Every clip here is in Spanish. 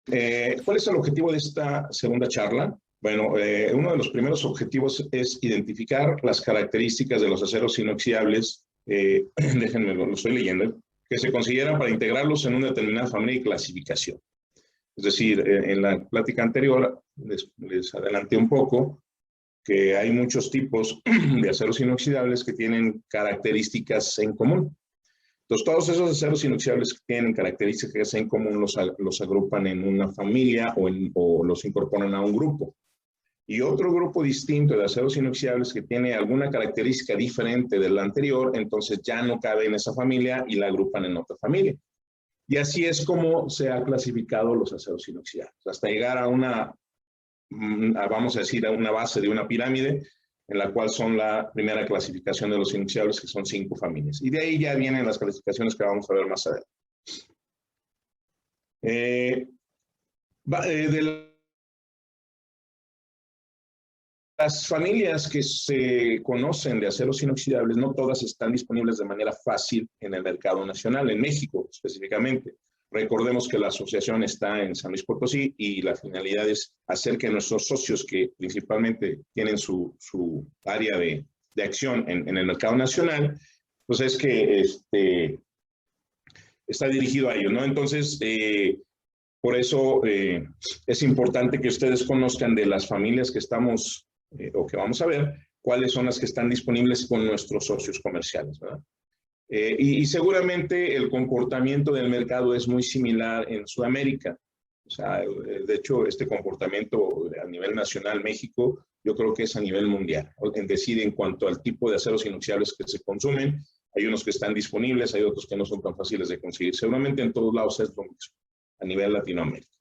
¿Cuál es el objetivo de esta segunda charla? Bueno, uno de los primeros objetivos es identificar las características de los aceros inoxidables, déjenme, lo estoy leyendo, que se consideran para integrarlos en una determinada familia y clasificación. Es decir, en la plática anterior les adelanté un poco que hay muchos tipos de aceros inoxidables que tienen características en común. Entonces, todos esos aceros inoxidables que tienen características en común los agrupan en una familia o los incorporan a un grupo. Y otro grupo distinto de aceros inoxidables que tiene alguna característica diferente del anterior, entonces ya no cabe en esa familia y la agrupan en otra familia. Y así es como se han clasificado los aceros inoxidables, hasta llegar a vamos a decir, a una base de una pirámide, en la cual son la primera clasificación de los inoxidables, que son 5 familias. Y de ahí ya vienen las clasificaciones que vamos a ver más adelante. De las familias que se conocen de aceros inoxidables, no todas están disponibles de manera fácil en el mercado nacional, en México específicamente. Recordemos que la asociación está en San Luis Potosí y la finalidad es hacer que nuestros socios, que principalmente tienen su área de acción en el mercado nacional, pues es que está dirigido a ello, ¿no? Entonces, por eso es importante que ustedes conozcan de las familias que estamos o que vamos a ver, cuáles son las que están disponibles con nuestros socios comerciales, ¿verdad? Y seguramente el comportamiento del mercado es muy similar en Sudamérica. O sea, de hecho, este comportamiento a nivel nacional, México, yo creo que es a nivel mundial. Es decir, en cuanto al tipo de aceros inoxidables que se consumen, hay unos que están disponibles, hay otros que no son tan fáciles de conseguir. Seguramente en todos lados es lo mismo, a nivel Latinoamérica.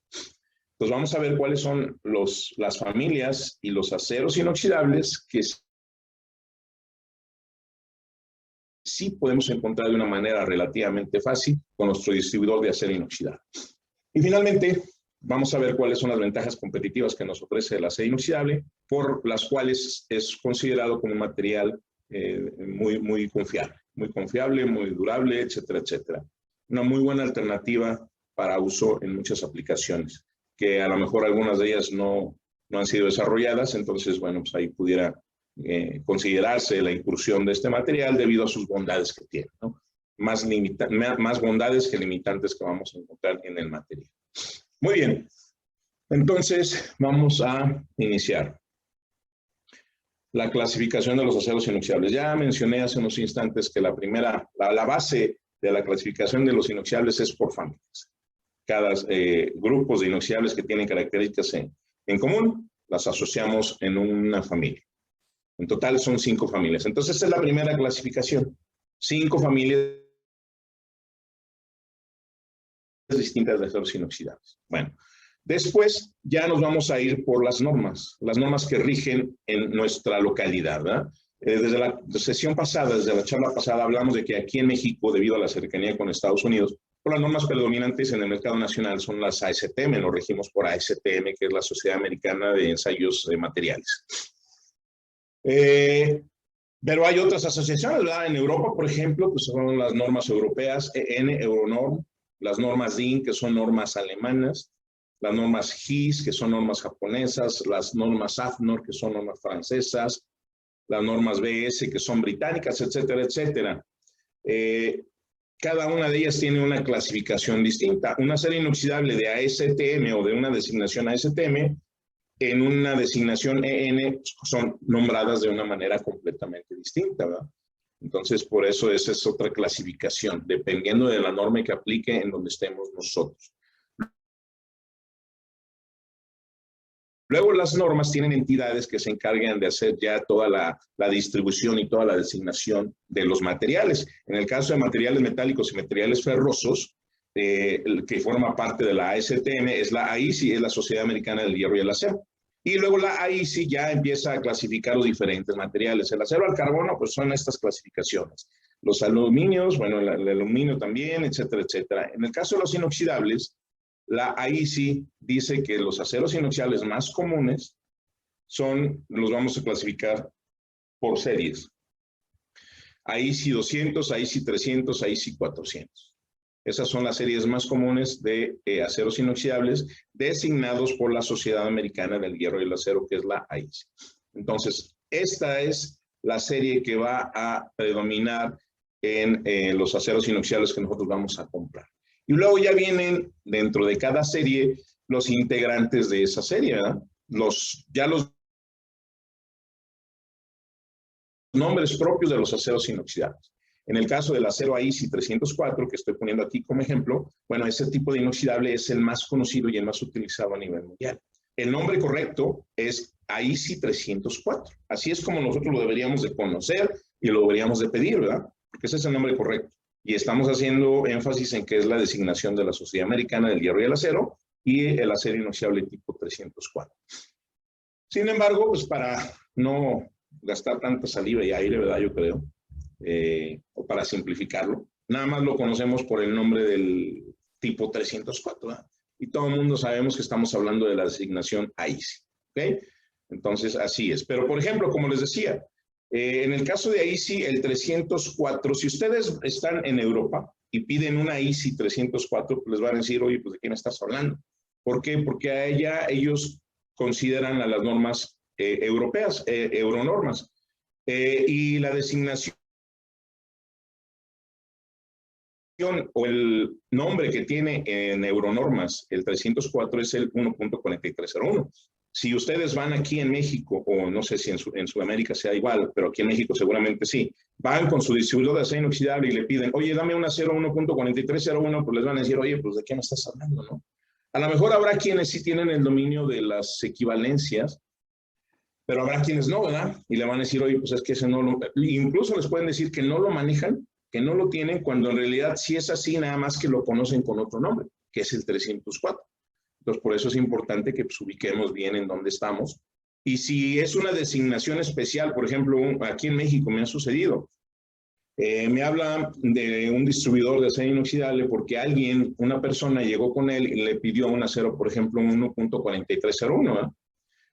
Entonces vamos a ver cuáles son las familias y los aceros inoxidables que sí podemos encontrar de una manera relativamente fácil con nuestro distribuidor de acero inoxidable. Y finalmente, vamos a ver cuáles son las ventajas competitivas que nos ofrece el acero inoxidable, por las cuales es considerado como un material muy confiable, muy durable, etcétera, etcétera. Una muy buena alternativa para uso en muchas aplicaciones, que a lo mejor algunas de ellas no han sido desarrolladas, entonces, bueno, pues ahí pudiera considerarse la incursión de este material debido a sus bondades que tiene, ¿no? Más bondades que limitantes que vamos a encontrar en el material. Muy bien, entonces vamos a iniciar la clasificación de los aceros inoxidables. Ya mencioné hace unos instantes que la base de la clasificación de los inoxidables es por familias. Cada grupos de inoxidables que tienen características en común, las asociamos en una familia. En total son 5 familias. Entonces, esta es la primera clasificación. 5 familias distintas de aceros inoxidables. Bueno, después ya nos vamos a ir por las normas que rigen en nuestra localidad, ¿verdad? Desde la sesión pasada, desde la charla pasada, hablamos de que aquí en México, debido a la cercanía con Estados Unidos, las normas predominantes en el mercado nacional son las ASTM, nos regimos por ASTM, que es la Sociedad Americana de Ensayos Materiales. Pero hay otras asociaciones, ¿verdad? En Europa, por ejemplo, pues son las normas europeas, EN, Euronorm, las normas DIN, que son normas alemanas, las normas GIS, que son normas japonesas, las normas AFNOR, que son normas francesas, las normas BS, que son británicas, etcétera, etcétera. Cada una de ellas tiene una clasificación distinta. Un acero inoxidable de ASTM o de una designación ASTM en una designación EN son nombradas de una manera completamente distinta, ¿verdad? Entonces, por eso esa es otra clasificación, dependiendo de la norma que aplique en donde estemos nosotros. Luego las normas tienen entidades que se encargan de hacer ya toda la distribución y toda la designación de los materiales. En el caso de materiales metálicos y materiales ferrosos, que forma parte de la ASTM, es la AISI, es la Sociedad Americana del Hierro y el Acero. Y luego la AISI ya empieza a clasificar los diferentes materiales. El acero al carbono, pues son estas clasificaciones. Los aluminios, bueno, el aluminio también, etcétera, etcétera. En el caso de los inoxidables, la AISI dice que los aceros inoxidables más comunes los vamos a clasificar por series. AISI 200, AISI 300, AISI 400. Esas son las series más comunes de aceros inoxidables designados por la Sociedad Americana del Hierro y el Acero, que es la AISI. Entonces, esta es la serie que va a predominar en los aceros inoxidables que nosotros vamos a comprar. Y luego ya vienen dentro de cada serie los integrantes de esa serie, ¿verdad? Los nombres propios de los aceros inoxidables. En el caso del acero AISI 304, que estoy poniendo aquí como ejemplo, bueno, ese tipo de inoxidable es el más conocido y el más utilizado a nivel mundial. El nombre correcto es AISI 304. Así es como nosotros lo deberíamos de conocer y lo deberíamos de pedir, ¿verdad? Porque ese es el nombre correcto. Y estamos haciendo énfasis en que es la designación de la Sociedad Americana del Hierro y el Acero y el acero inoxidable tipo 304. Sin embargo, pues para no gastar tanta saliva y aire, ¿verdad? Yo creo, o para simplificarlo, nada más lo conocemos por el nombre del tipo 304, ¿verdad? Y todo el mundo sabemos que estamos hablando de la designación AISI, ¿ok? Entonces, así es. Pero, por ejemplo, como les decía, en el caso de AISI, el 304, si ustedes están en Europa y piden una AISI 304, pues les van a decir, oye, pues ¿de qué me estás hablando? ¿Por qué? Porque a ellos consideran a las normas europeas, euronormas. Y la designación o el nombre que tiene en Euronormas, el 304, es el 1.4301. Si ustedes van aquí en México, o no sé si en Sudamérica sea igual, pero aquí en México seguramente sí, van con su distribuidor de acero inoxidable y le piden, oye, dame un acero 1.4301, pues les van a decir, oye, pues ¿de qué me estás hablando, no? A lo mejor habrá quienes sí tienen el dominio de las equivalencias, pero habrá quienes no, ¿verdad? Y le van a decir, oye, pues es que ese no lo... Incluso les pueden decir que no lo manejan, que no lo tienen, cuando en realidad sí es así, nada más que lo conocen con otro nombre, que es el 304. Entonces, por eso es importante que pues, ubiquemos bien en dónde estamos. Y si es una designación especial, por ejemplo, aquí en México me ha sucedido, me habla de un distribuidor de acero inoxidable porque alguien, una persona llegó con él y le pidió un acero, por ejemplo, 1.4301, ¿verdad?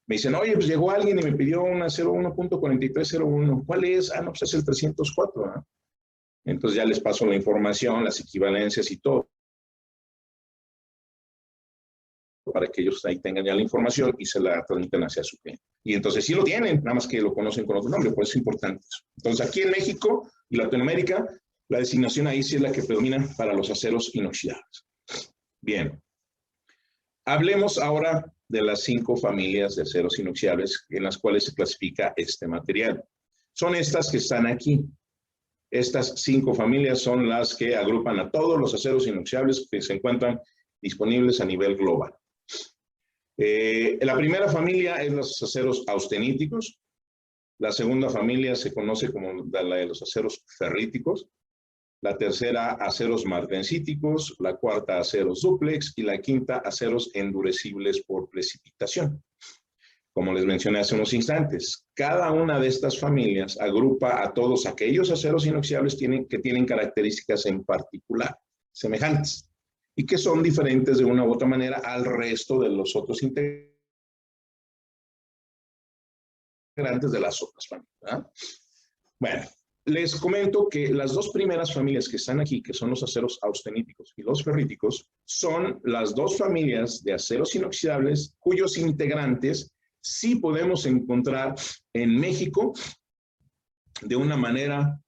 Me dicen, oye, pues llegó alguien y me pidió un acero 1.4301. ¿Cuál es? Ah, no, pues es el 304, ¿verdad? Entonces ya les paso la información, las equivalencias y todo, para que ellos ahí tengan ya la información y se la transmiten hacia su cliente. Y entonces sí lo tienen, nada más que lo conocen con otro nombre, por eso es importante eso. Entonces aquí en México y Latinoamérica, la designación ahí sí es la que predomina para los aceros inoxidables. Bien. Hablemos ahora de las 5 familias de aceros inoxidables en las cuales se clasifica este material. Son estas que están aquí. Estas 5 familias son las que agrupan a todos los aceros inoxidables que se encuentran disponibles a nivel global. La primera familia es los aceros austeníticos. La segunda familia se conoce como la de los aceros ferríticos. La tercera, aceros martensíticos. La cuarta, aceros dúplex. Y la quinta, aceros endurecibles por precipitación. Como les mencioné hace unos instantes, cada una de estas familias agrupa a todos aquellos aceros inoxidables que tienen características en particular, semejantes, y que son diferentes de una u otra manera al resto de los otros integrantes de las otras familias, ¿verdad? Bueno, les comento que las 2 primeras familias que están aquí, que son los aceros austeníticos y los ferríticos, son las 2 familias de aceros inoxidables cuyos integrantes sí podemos encontrar en México de una manera,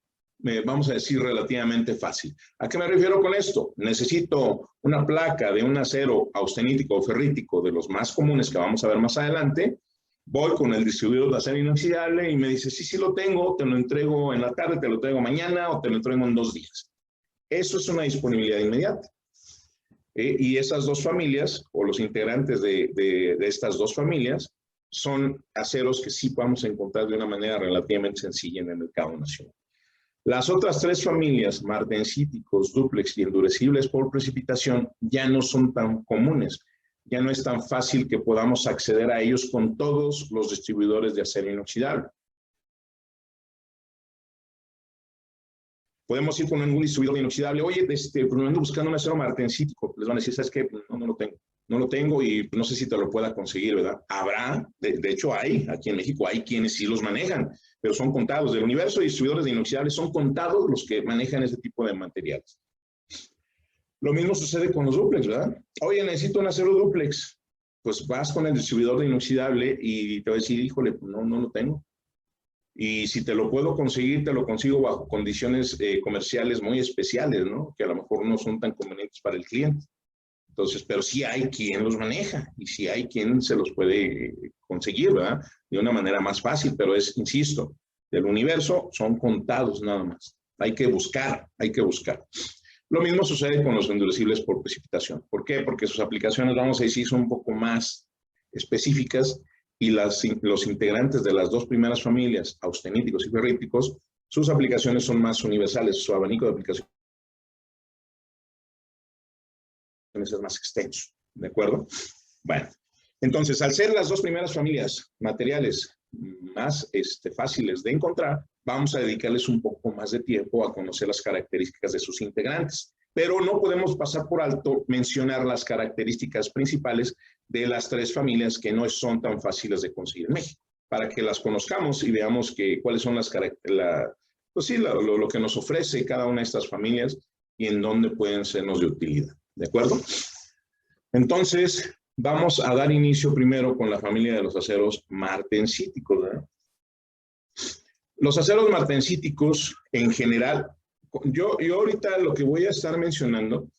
vamos a decir, relativamente fácil. ¿A qué me refiero con esto? Necesito una placa de un acero austenítico o ferrítico de los más comunes que vamos a ver más adelante. Voy con el distribuidor de acero inoxidable y me dice, sí lo tengo, te lo entrego en la tarde, te lo traigo mañana o te lo entrego en 2 días. Eso es una disponibilidad inmediata. Y esas 2 familias, o los integrantes de estas 2 familias, son aceros que sí podemos encontrar de una manera relativamente sencilla en el mercado nacional. Las otras 3 familias, martensíticos, dúplex y endurecibles por precipitación, ya no son tan comunes. Ya no es tan fácil que podamos acceder a ellos con todos los distribuidores de acero inoxidable. Podemos ir con algún distribuidor de inoxidable, oye, pues me ando buscando un acero martensítico. Les van a decir, ¿sabes qué? No lo tengo. No lo tengo y no sé si te lo pueda conseguir, ¿verdad? Habrá, de hecho hay, aquí en México hay quienes sí los manejan, pero son contados. Del universo de distribuidores de inoxidables son contados los que manejan ese tipo de materiales. Lo mismo sucede con los dúplex, ¿verdad? Oye, necesito un acero dúplex. Pues vas con el distribuidor de inoxidable y te va a decir, híjole, pues no lo tengo. Y si te lo puedo conseguir, te lo consigo bajo condiciones comerciales muy especiales, ¿no? Que a lo mejor no son tan convenientes para el cliente. Entonces, pero sí hay quien los maneja y sí hay quien se los puede conseguir, ¿verdad? De una manera más fácil, pero es, insisto, del universo son contados nada más. Hay que buscar, hay que buscar. Lo mismo sucede con los endurecibles por precipitación. ¿Por qué? Porque sus aplicaciones, vamos a decir, son un poco más específicas y los integrantes de las dos primeras familias, austeníticos y ferríticos, sus aplicaciones son más universales, su abanico de aplicaciones es más extenso, ¿de acuerdo? Bueno, entonces, al ser las dos primeras familias materiales más fáciles de encontrar, vamos a dedicarles un poco más de tiempo a conocer las características de sus integrantes. Pero no podemos pasar por alto mencionar las características principales de las tres familias que no son tan fáciles de conseguir en México, para que las conozcamos y veamos cuáles son las características, pues sí, lo que nos ofrece cada una de estas familias y en dónde pueden sernos de utilidad. ¿De acuerdo? Entonces, vamos a dar inicio primero con la familia de los aceros martensíticos, ¿verdad? Los aceros martensíticos, en general, yo ahorita lo que voy a estar mencionando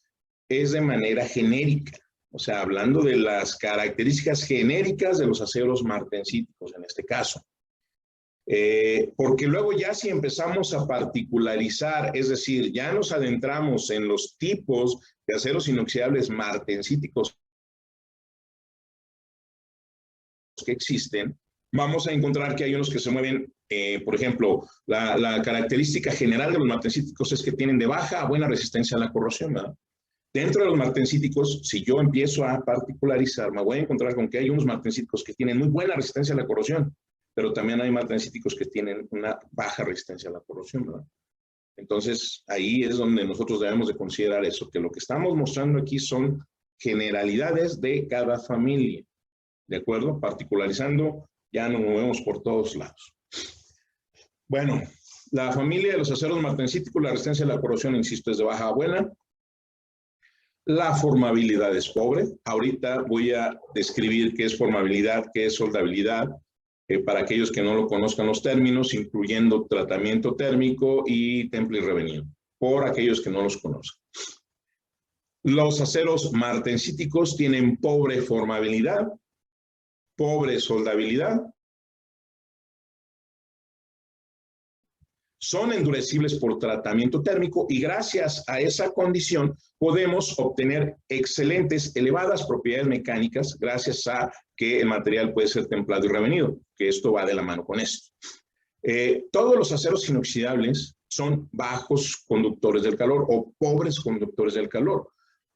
es de manera genérica, o sea, hablando de las características genéricas de los aceros martensíticos en este caso. Porque luego ya si empezamos a particularizar, es decir, ya nos adentramos en los tipos de aceros inoxidables martensíticos que existen, vamos a encontrar que hay unos que se mueven, por ejemplo, la característica general de los martensíticos es que tienen de baja a buena resistencia a la corrosión, ¿verdad? Dentro de los martensíticos, si yo empiezo a particularizar, me voy a encontrar con que hay unos martensíticos que tienen muy buena resistencia a la corrosión, pero también hay martensíticos que tienen una baja resistencia a la corrosión, ¿verdad? Entonces, ahí es donde nosotros debemos de considerar eso, que lo que estamos mostrando aquí son generalidades de cada familia, ¿de acuerdo? Particularizando, ya nos movemos por todos lados. Bueno, la familia de los aceros martensíticos, la resistencia a la corrosión, insisto, es de baja a buena. La formabilidad es pobre. Ahorita voy a describir qué es formabilidad, qué es soldabilidad, para aquellos que no lo conozcan los términos, incluyendo tratamiento térmico y temple y revenido, por aquellos que no los conozcan. Los aceros martensíticos tienen pobre formabilidad, pobre soldabilidad, son endurecibles por tratamiento térmico y gracias a esa condición podemos obtener excelentes, elevadas propiedades mecánicas gracias a que el material puede ser templado y revenido, que esto va de la mano con esto. Todos los aceros inoxidables son bajos conductores del calor o pobres conductores del calor.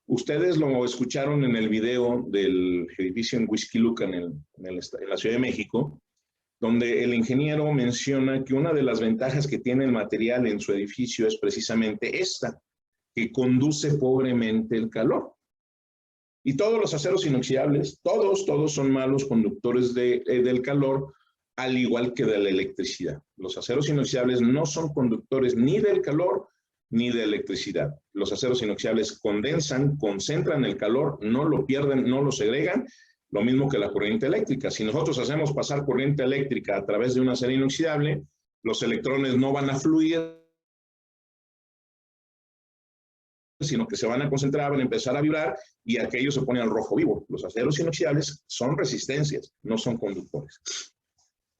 Ustedes lo escucharon en el video del edificio en Whisky Luca en la Ciudad de México, donde el ingeniero menciona que una de las ventajas que tiene el material en su edificio es precisamente esta, que conduce pobremente el calor. Y todos los aceros inoxidables, todos son malos conductores del calor, al igual que de la electricidad. Los aceros inoxidables no son conductores ni del calor ni de electricidad. Los aceros inoxidables condensan, concentran el calor, no lo pierden, no lo segregan, lo mismo que la corriente eléctrica. Si nosotros hacemos pasar corriente eléctrica a través de un acero inoxidable, los electrones no van a fluir, sino que se van a concentrar, van a empezar a vibrar y aquello se pone al rojo vivo. Los aceros inoxidables son resistencias, no son conductores.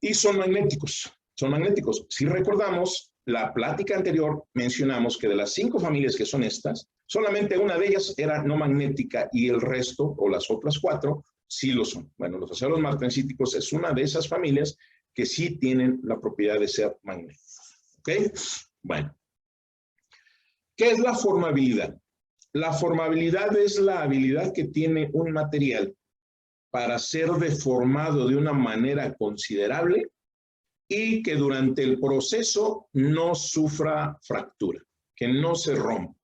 Y son magnéticos, son magnéticos. Si recordamos, la plática anterior mencionamos que de las 5 familias que son estas, solamente una de ellas era no magnética y el resto, o las otras 4, sí lo son. Bueno, los aceros martensíticos es una de esas familias que sí tienen la propiedad de ser magnéticos. ¿Ok? Bueno. ¿Qué es la formabilidad? La formabilidad es la habilidad que tiene un material para ser deformado de una manera considerable y que durante el proceso no sufra fractura, que no se rompa.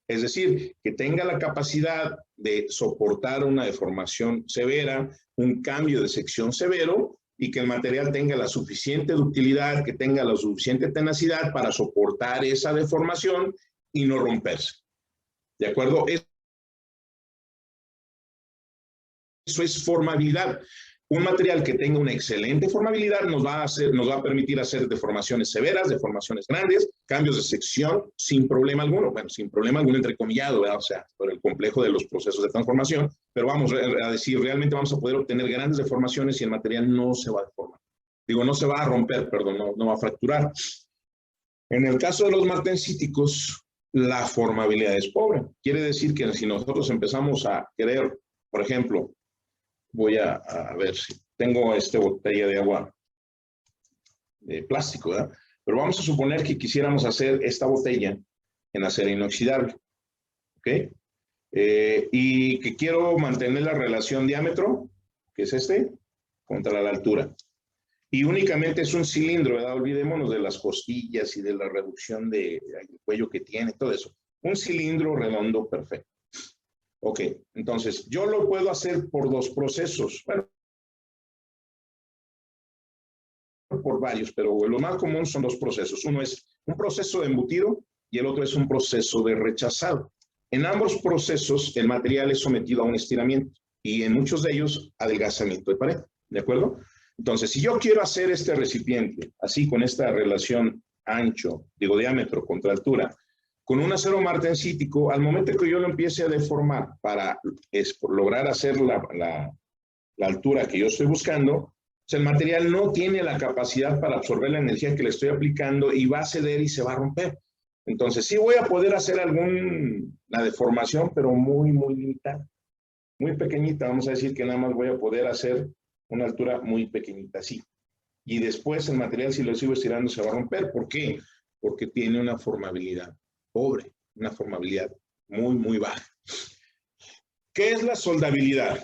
Es decir, que tenga la capacidad de soportar una deformación severa, un cambio de sección severo y que el material tenga la suficiente ductilidad, que tenga la suficiente tenacidad para soportar esa deformación y no romperse. ¿De acuerdo? eso es formabilidad. Un material que tenga una excelente formabilidad nos va a permitir hacer deformaciones severas, deformaciones grandes, cambios de sección sin problema alguno. Bueno, sin problema alguno entrecomillado, ¿verdad? O sea, por el complejo de los procesos de transformación, pero vamos a decir, realmente vamos a poder obtener grandes deformaciones y el material no se va a deformar. Digo, no se va a romper, perdón, no va a fracturar. En el caso de los martensíticos, la formabilidad es pobre. Quiere decir que si nosotros empezamos a querer, por ejemplo, voy a ver si tengo esta botella de agua de plástico, ¿verdad? Pero vamos a suponer que quisiéramos hacer esta botella en acero inoxidable, ¿ok? Y que quiero mantener la relación diámetro, que es contra la altura. Y únicamente es un cilindro, ¿verdad? Olvidémonos de las costillas y de la reducción del cuello que tiene, todo eso. Un cilindro redondo perfecto. Ok, entonces yo lo puedo hacer por dos procesos. Bueno, por varios, pero lo más común son dos procesos. Uno es un proceso de embutido y el otro es un proceso de rechazado. En ambos procesos el material es sometido a un estiramiento y en muchos de ellos adelgazamiento de pared, ¿de acuerdo? Entonces, si yo quiero hacer este recipiente así con esta relación diámetro contra altura, con un acero martensítico, al momento que yo lo empiece a deformar para lograr hacer la altura que yo estoy buscando, pues el material no tiene la capacidad para absorber la energía que le estoy aplicando y va a ceder y se va a romper. Entonces, sí voy a poder hacer la deformación, pero muy, muy limitada. Muy pequeñita, vamos a decir que nada más voy a poder hacer una altura muy pequeñita, así. Y después el material, si lo sigo estirando, se va a romper. ¿Por qué? Porque tiene una formabilidad pobre, una formabilidad muy, muy baja. ¿Qué es la soldabilidad?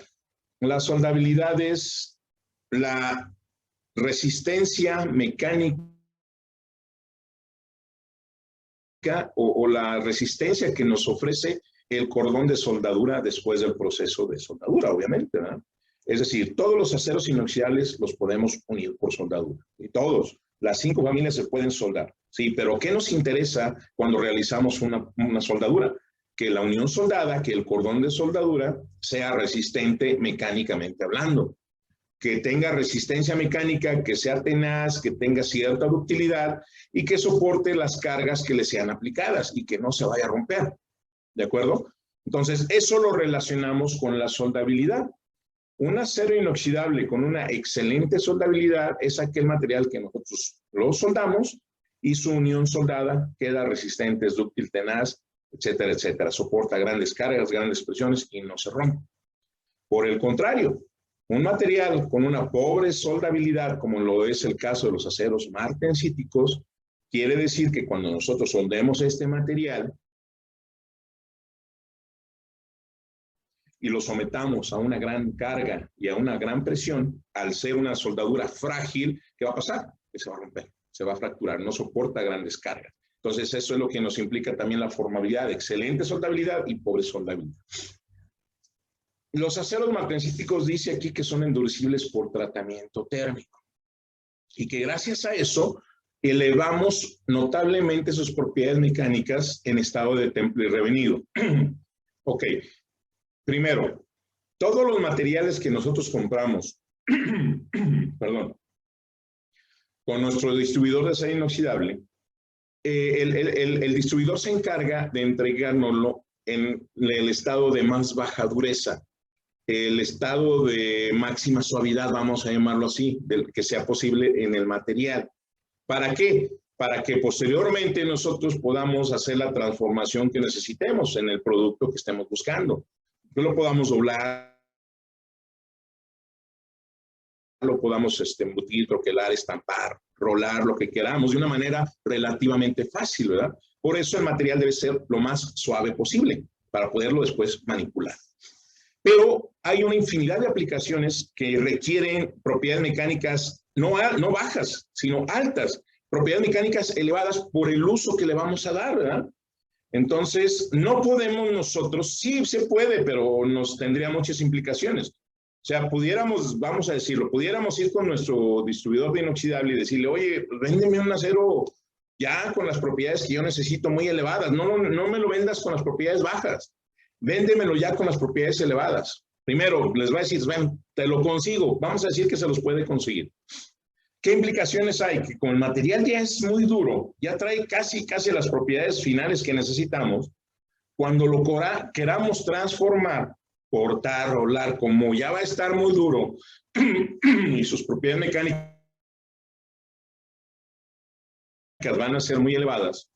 La soldabilidad es la resistencia mecánica o la resistencia que nos ofrece el cordón de soldadura después del proceso de soldadura, obviamente, ¿verdad? Es decir, todos los aceros inoxidables los podemos unir por soldadura. Y todos, las 5 familias se pueden soldar. Sí, pero ¿qué nos interesa cuando realizamos una soldadura? Que la unión soldada, que el cordón de soldadura sea resistente mecánicamente hablando. Que tenga resistencia mecánica, que sea tenaz, que tenga cierta ductilidad y que soporte las cargas que le sean aplicadas y que no se vaya a romper. ¿De acuerdo? Entonces, eso lo relacionamos con la soldabilidad. Un acero inoxidable con una excelente soldabilidad es aquel material que nosotros lo soldamos y su unión soldada queda resistente, es dúctil, tenaz, etcétera, etcétera. Soporta grandes cargas, grandes presiones y no se rompe. Por el contrario, un material con una pobre soldabilidad, como lo es el caso de los aceros martensíticos, quiere decir que cuando nosotros soldemos este material y lo sometamos a una gran carga y a una gran presión, al ser una soldadura frágil, ¿qué va a pasar? Que se va a romper, se va a fracturar, no soporta grandes cargas. Entonces, eso es lo que nos implica también la formabilidad, excelente soldabilidad y pobre soldabilidad. Los aceros martensíticos dice aquí que son endurecibles por tratamiento térmico y que gracias a eso elevamos notablemente sus propiedades mecánicas en estado de temple y revenido. Ok, primero, todos los materiales que nosotros compramos, perdón, con nuestro distribuidor de acero inoxidable, el distribuidor se encarga de entregárnoslo en el estado de más baja dureza, el estado de máxima suavidad, vamos a llamarlo así, del que sea posible en el material. ¿Para qué? Para que posteriormente nosotros podamos hacer la transformación que necesitemos en el producto que estemos buscando. Que lo podamos doblar, lo podamos embutir, troquelar, estampar, rolar, lo que queramos, de una manera relativamente fácil, ¿verdad? Por eso el material debe ser lo más suave posible, para poderlo después manipular. Pero hay una infinidad de aplicaciones que requieren propiedades mecánicas no bajas, sino altas, propiedades mecánicas elevadas por el uso que le vamos a dar, ¿verdad? Entonces, no podemos nosotros, sí se puede, pero nos tendría muchas implicaciones. O sea, pudiéramos, vamos a decirlo, pudiéramos ir con nuestro distribuidor de inoxidable y decirle, oye, véndeme un acero ya con las propiedades que yo necesito muy elevadas, no me lo vendas con las propiedades bajas. Véndemelo ya con las propiedades elevadas. Primero, les va a decir, ven, te lo consigo. Vamos a decir que se los puede conseguir. ¿Qué implicaciones hay? Que como el material ya es muy duro, ya trae casi las propiedades finales que necesitamos, cuando lo queramos transformar, cortar, rolar, como ya va a estar muy duro y sus propiedades mecánicas van a ser muy elevadas,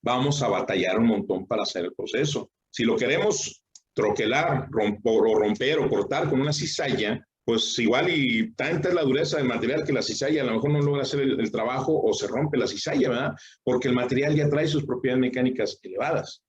vamos a batallar un montón para hacer el proceso. Si lo queremos troquelar, romper o cortar con una cizalla, pues igual y tanta es la dureza del material que la cizalla a lo mejor no logra hacer el trabajo o se rompe la cizalla, ¿verdad? Porque el material ya trae sus propiedades mecánicas elevadas.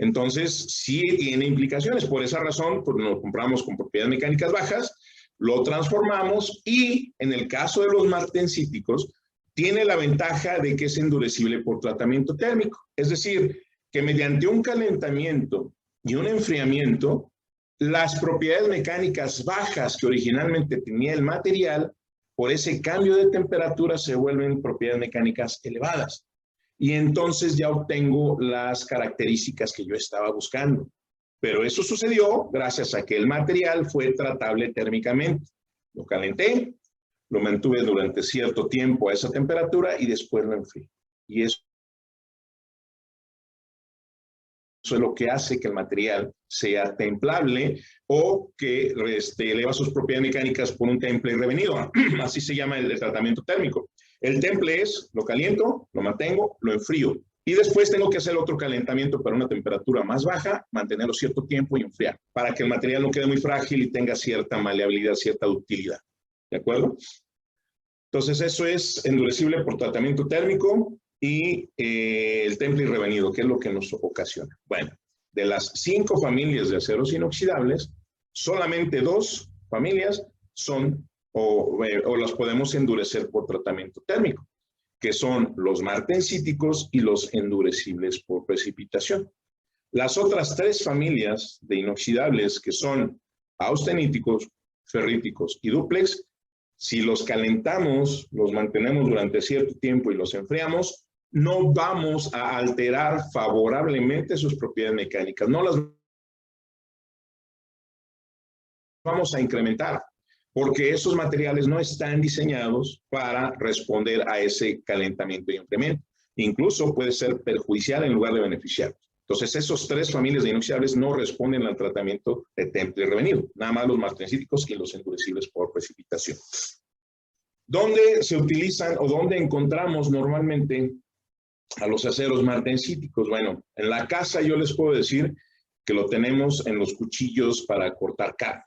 Entonces, sí tiene implicaciones. Por esa razón, pues lo compramos con propiedades mecánicas bajas, lo transformamos y en el caso de los martensíticos, tiene la ventaja de que es endurecible por tratamiento térmico. Es decir, que mediante un calentamiento y un enfriamiento, las propiedades mecánicas bajas que originalmente tenía el material, por ese cambio de temperatura se vuelven propiedades mecánicas elevadas. Y entonces ya obtengo las características que yo estaba buscando. Pero eso sucedió gracias a que el material fue tratable térmicamente. Lo calenté, lo mantuve durante cierto tiempo a esa temperatura y después lo enfrié. Y eso es lo que hace que el material sea templable o que eleva sus propiedades mecánicas por un temple revenido. Así se llama el tratamiento térmico. El temple es, lo caliento, lo mantengo, lo enfrío. Y después tengo que hacer otro calentamiento para una temperatura más baja, mantenerlo cierto tiempo y enfriar, para que el material no quede muy frágil y tenga cierta maleabilidad, cierta ductilidad. ¿De acuerdo? Entonces, eso es endurecible por tratamiento térmico y el temple revenido, que es lo que nos ocasiona. Bueno, de las 5 familias de aceros inoxidables, solamente 2 familias son o las podemos endurecer por tratamiento térmico, que son los martensíticos y los endurecibles por precipitación. Las otras 3 familias de inoxidables, que son austeníticos, ferríticos y dúplex, si los calentamos, los mantenemos durante cierto tiempo y los enfriamos, no vamos a alterar favorablemente sus propiedades mecánicas, no las vamos a incrementar, porque esos materiales no están diseñados para responder a ese calentamiento y enfriamiento. Incluso puede ser perjudicial en lugar de beneficiar. Entonces, esos 3 familias de inoxidables no responden al tratamiento de temple revenido, nada más los martensíticos y los endurecibles por precipitación. ¿Dónde se utilizan o dónde encontramos normalmente a los aceros martensíticos? Bueno, en la casa yo les puedo decir que lo tenemos en los cuchillos para cortar carne.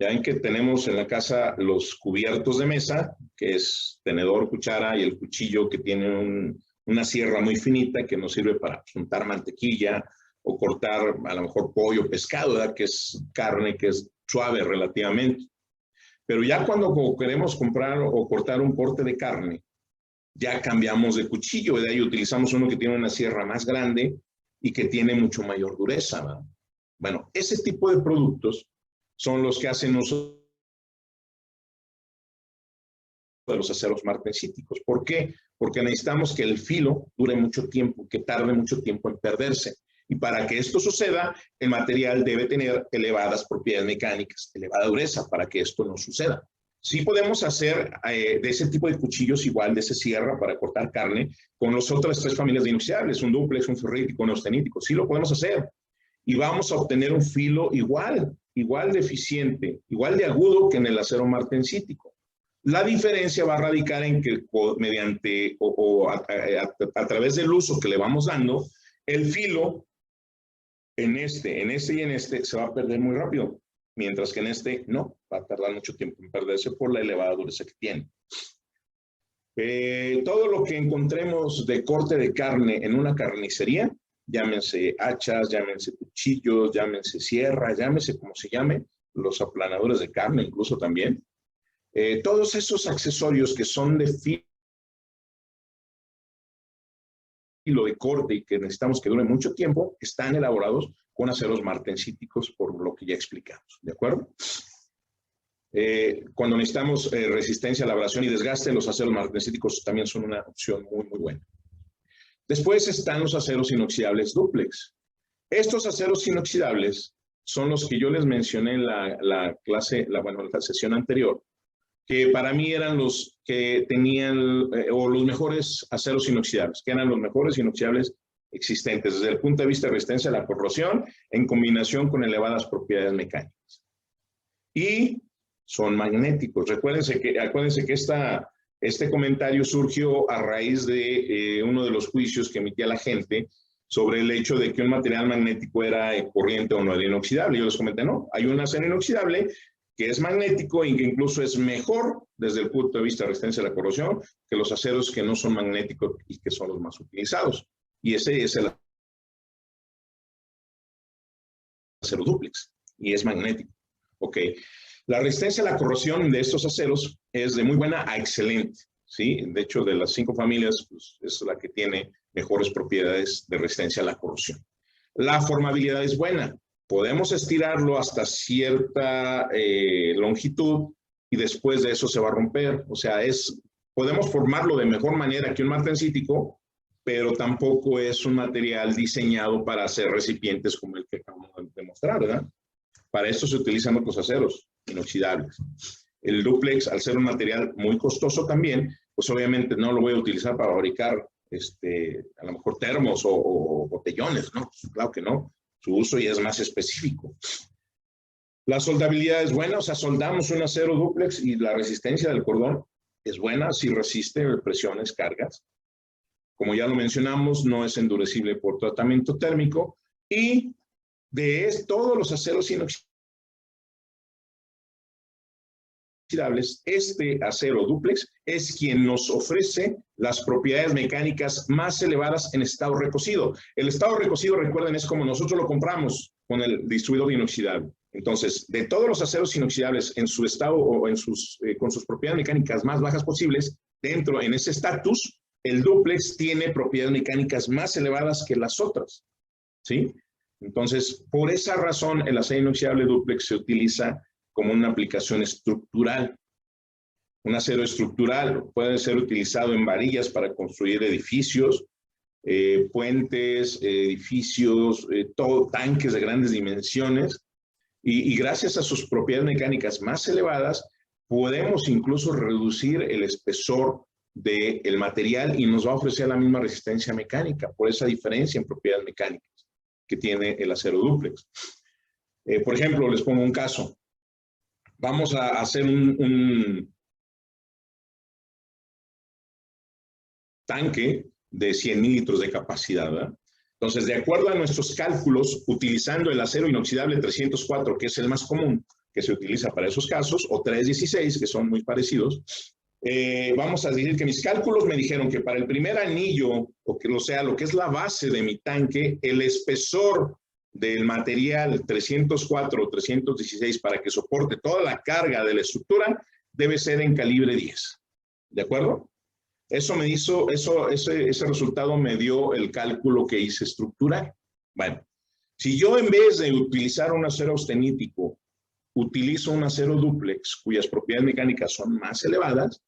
Ya ven que tenemos en la casa los cubiertos de mesa, que es tenedor, cuchara y el cuchillo que tiene una sierra muy finita que nos sirve para untar mantequilla o cortar a lo mejor pollo, pescado, ¿verdad? Que es carne que es suave relativamente. Pero ya cuando queremos comprar o cortar un corte de carne, ya cambiamos de cuchillo, ¿verdad? Y utilizamos uno que tiene una sierra más grande y que tiene mucho mayor dureza, ¿verdad? Bueno, ese tipo de productos son los que hacen uso de los aceros martensíticos. ¿Por qué? Porque necesitamos que el filo dure mucho tiempo, que tarde mucho tiempo en perderse. Y para que esto suceda, el material debe tener elevadas propiedades mecánicas, elevada dureza, para que esto no suceda. Sí podemos hacer de ese tipo de cuchillos igual, de esa sierra para cortar carne, con las otras 3 familias de inoxidables, un dúplex, un ferrítico, un austenítico. Sí lo podemos hacer. Y vamos a obtener un filo igual de eficiente, igual de agudo que en el acero martensítico. La diferencia va a radicar en que mediante a través del uso que le vamos dando, el filo en este y en este se va a perder muy rápido, mientras que en este no, va a tardar mucho tiempo en perderse por la elevada dureza que tiene. Todo lo que encontremos de corte de carne en una carnicería, llámense hachas, llámense cuchillos, llámense sierra, llámense como se llame, los aplanadores de carne incluso también. Todos esos accesorios que son de filo de corte y que necesitamos que dure mucho tiempo, están elaborados con aceros martensíticos por lo que ya explicamos, ¿de acuerdo? Cuando necesitamos resistencia a la abrasión y desgaste, los aceros martensíticos también son una opción muy buena. Después están los aceros inoxidables dúplex. Estos aceros inoxidables son los que yo les mencioné en la sesión anterior, que para mí eran los que tenían, o los mejores aceros inoxidables, que eran los mejores inoxidables existentes desde el punto de vista de resistencia a la corrosión en combinación con elevadas propiedades mecánicas. Y son magnéticos. Acuérdense que este comentario surgió a raíz de uno de los juicios que emitía la gente sobre el hecho de que un material magnético era corriente o no era inoxidable. Yo les comenté, no, hay un acero inoxidable que es magnético y que incluso es mejor desde el punto de vista de resistencia a la corrosión que los aceros que no son magnéticos y que son los más utilizados. Y ese es el acero dúplex y es magnético. Ok. La resistencia a la corrosión de estos aceros es de muy buena a excelente, ¿sí? De hecho, de las 5 familias, pues, es la que tiene mejores propiedades de resistencia a la corrosión. La formabilidad es buena. Podemos estirarlo hasta cierta longitud y después de eso se va a romper. O sea, podemos formarlo de mejor manera que un martencítico, pero tampoco es un material diseñado para hacer recipientes como el que acabamos de mostrar, ¿verdad? Para esto se utilizan otros aceros inoxidables. El dúplex, al ser un material muy costoso también, pues obviamente no lo voy a utilizar para fabricar a lo mejor termos o botellones, ¿no? Claro que no. Su uso ya es más específico. La soldabilidad es buena, o sea, soldamos un acero dúplex y la resistencia del cordón es buena, si resiste presiones, cargas. Como ya lo mencionamos, no es endurecible por tratamiento térmico y todos los aceros inoxidables, este acero dúplex es quien nos ofrece las propiedades mecánicas más elevadas en estado recocido. El estado recocido, recuerden, es como nosotros lo compramos con el distribuidor inoxidable. Entonces, de todos los aceros inoxidables en su estado o con sus propiedades mecánicas más bajas posibles, dentro en ese estatus, el dúplex tiene propiedades mecánicas más elevadas que las otras, ¿sí? Entonces, por esa razón, el acero inoxidable dúplex se utiliza como una aplicación estructural. Un acero estructural puede ser utilizado en varillas para construir edificios, puentes, edificios, tanques de grandes dimensiones, y gracias a sus propiedades mecánicas más elevadas, podemos incluso reducir el espesor del material y nos va a ofrecer la misma resistencia mecánica, por esa diferencia en propiedades mecánicas que tiene el acero dúplex. Por ejemplo, les pongo un caso. Vamos a hacer un tanque de 100,000 litros de capacidad, ¿verdad? Entonces, de acuerdo a nuestros cálculos, utilizando el acero inoxidable 304, que es el más común que se utiliza para esos casos, o 316, que son muy parecidos, vamos a decir que mis cálculos me dijeron que para el primer anillo, o sea, lo que es la base de mi tanque, el espesor del material 304 o 316 para que soporte toda la carga de la estructura debe ser en calibre 10. ¿De acuerdo? Ese resultado me dio el cálculo que hice estructural. Bueno, si yo en vez de utilizar un acero austenítico, utilizo un acero dúplex, cuyas propiedades mecánicas son más elevadas,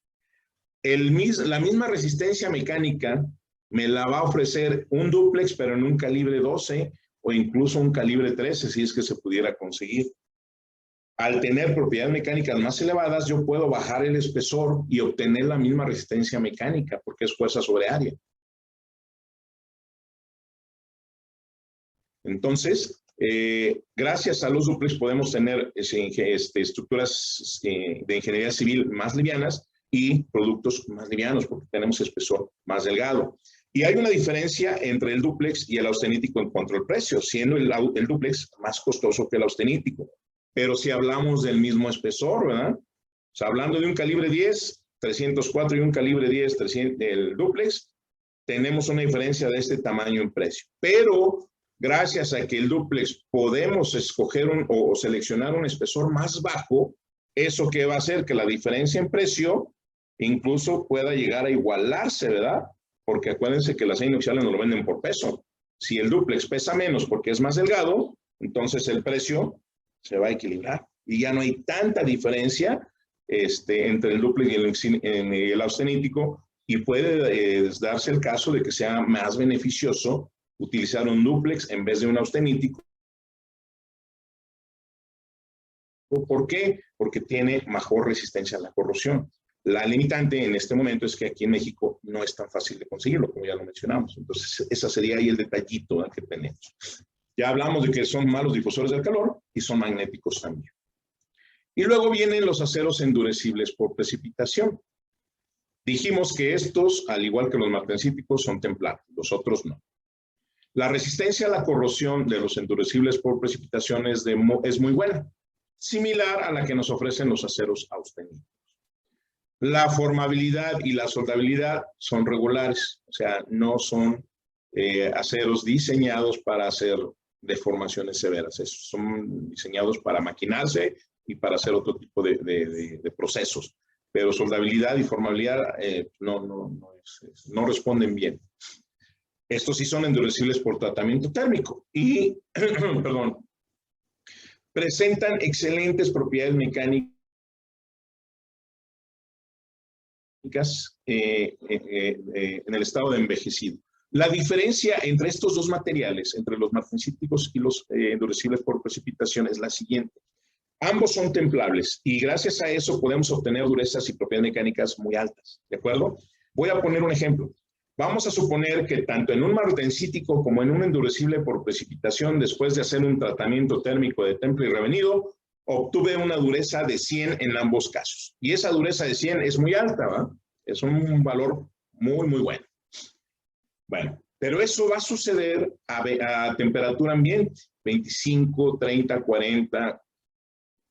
la misma resistencia mecánica me la va a ofrecer un dúplex, pero en un calibre 12 o incluso un calibre 13, si es que se pudiera conseguir. Al tener propiedades mecánicas más elevadas, yo puedo bajar el espesor y obtener la misma resistencia mecánica, porque es fuerza sobre área. Entonces, gracias a los dúplex podemos tener estructuras de ingeniería civil más livianas y productos más livianos, porque tenemos espesor más delgado. Y hay una diferencia entre el dúplex y el austenítico en cuanto al precio, siendo el dúplex más costoso que el austenítico. Pero si hablamos del mismo espesor, ¿verdad? O sea, hablando de un calibre 10, 304 y un calibre 10, 300, el dúplex, tenemos una diferencia de este tamaño en precio. Pero gracias a que el dúplex podemos escoger o seleccionar un espesor más bajo, ¿eso qué va a hacer? Que la diferencia en precio incluso pueda llegar a igualarse, ¿verdad? Porque acuérdense que las inoxidables nos lo venden por peso. Si el dúplex pesa menos porque es más delgado, entonces el precio se va a equilibrar y ya no hay tanta diferencia entre el dúplex y el austenítico, y puede darse el caso de que sea más beneficioso utilizar un dúplex en vez de un austenítico ¿Por qué? Porque tiene mejor resistencia a la corrosión. La limitante en este momento es que aquí en México no es tan fácil de conseguirlo, como ya lo mencionamos. Entonces, ese sería ahí el detallito que tenemos. Ya hablamos de que son malos difusores del calor y son magnéticos también. Y luego vienen los aceros endurecibles por precipitación. Dijimos que estos, al igual que los martensíticos, son templados, los otros no. La resistencia a la corrosión de los endurecibles por precipitación es muy buena, similar a la que nos ofrecen los aceros austeníticos. La formabilidad y la soldabilidad son regulares, o sea, no son aceros diseñados para hacer deformaciones severas. Son diseñados para maquinarse y para hacer otro tipo de procesos. Pero soldabilidad y formabilidad no responden bien. Estos sí son endurecibles por tratamiento térmico y, perdón, presentan excelentes propiedades mecánicas en el estado de envejecido. La diferencia entre estos dos materiales, entre los martensíticos y los endurecibles por precipitación, es la siguiente. Ambos son templables y gracias a eso podemos obtener durezas y propiedades mecánicas muy altas, ¿de acuerdo? Voy a poner un ejemplo. Vamos a suponer que tanto en un martensítico como en un endurecible por precipitación, después de hacer un tratamiento térmico de temple y revenido, obtuve una dureza de 100 en ambos casos. Y esa dureza de 100 es muy alta, ¿verdad? Es un valor muy, muy bueno. Bueno, pero eso va a suceder a temperatura ambiente, 25, 30, 40,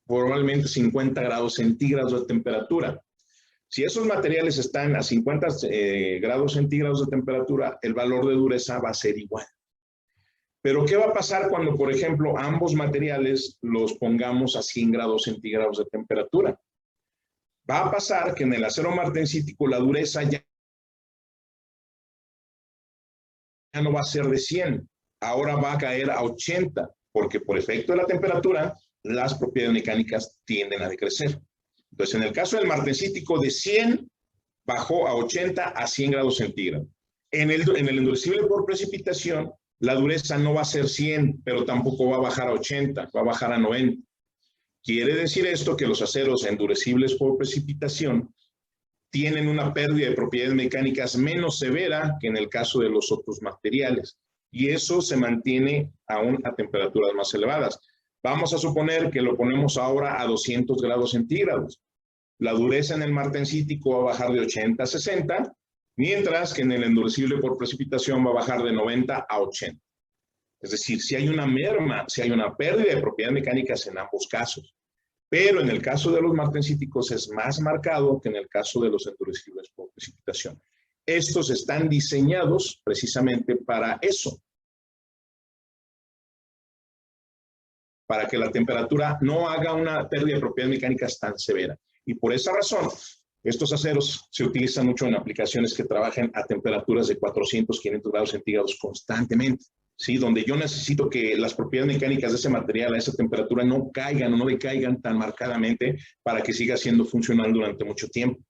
probablemente 50 grados centígrados de temperatura. Si esos materiales están a 50 grados centígrados de temperatura, el valor de dureza va a ser igual. Pero ¿qué va a pasar cuando, por ejemplo, ambos materiales los pongamos a 100 grados centígrados de temperatura? Va a pasar que en el acero martensítico la dureza ya no va a ser de 100, ahora va a caer a 80, porque por efecto de la temperatura, las propiedades mecánicas tienden a decrecer. Entonces, en el caso del martensítico, de 100 bajó a 80 a 100 grados centígrados. En el endurecible por precipitación, la dureza no va a ser 100, pero tampoco va a bajar a 80, va a bajar a 90. Quiere decir esto que los aceros endurecibles por precipitación tienen una pérdida de propiedades mecánicas menos severa que en el caso de los otros materiales. Y eso se mantiene aún a temperaturas más elevadas. Vamos a suponer que lo ponemos ahora a 200 grados centígrados. La dureza en el martensítico va a bajar de 80 a 60, mientras que en el endurecible por precipitación va a bajar de 90 a 80. Es decir, si hay una merma, si hay una pérdida de propiedades mecánicas en ambos casos. Pero en el caso de los martensíticos es más marcado que en el caso de los endurecibles por precipitación. Estos están diseñados precisamente para eso. Para que la temperatura no haga una pérdida de propiedades mecánicas tan severa. Y por esa razón, estos aceros se utilizan mucho en aplicaciones que trabajan a temperaturas de 400, 500 grados centígrados constantemente, ¿sí? Donde yo necesito que las propiedades mecánicas de ese material a esa temperatura no caigan o no decaigan tan marcadamente para que siga siendo funcional durante mucho tiempo.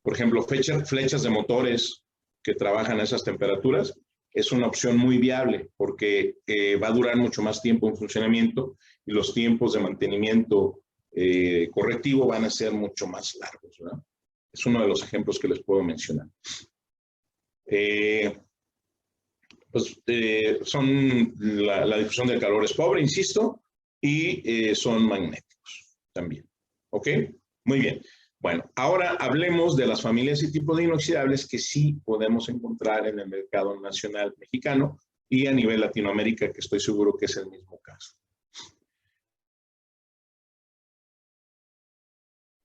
Por ejemplo, flechas de motores que trabajan a esas temperaturas es una opción muy viable porque va a durar mucho más tiempo en funcionamiento y los tiempos de mantenimiento correctivo van a ser mucho más largos, ¿verdad? Es uno de los ejemplos que les puedo mencionar. La difusión del calor es pobre, insisto, y son magnéticos también. ¿Ok? Muy bien. Bueno, ahora hablemos de las familias y tipos de inoxidables que sí podemos encontrar en el mercado nacional mexicano y a nivel Latinoamérica, que estoy seguro que es el mismo caso.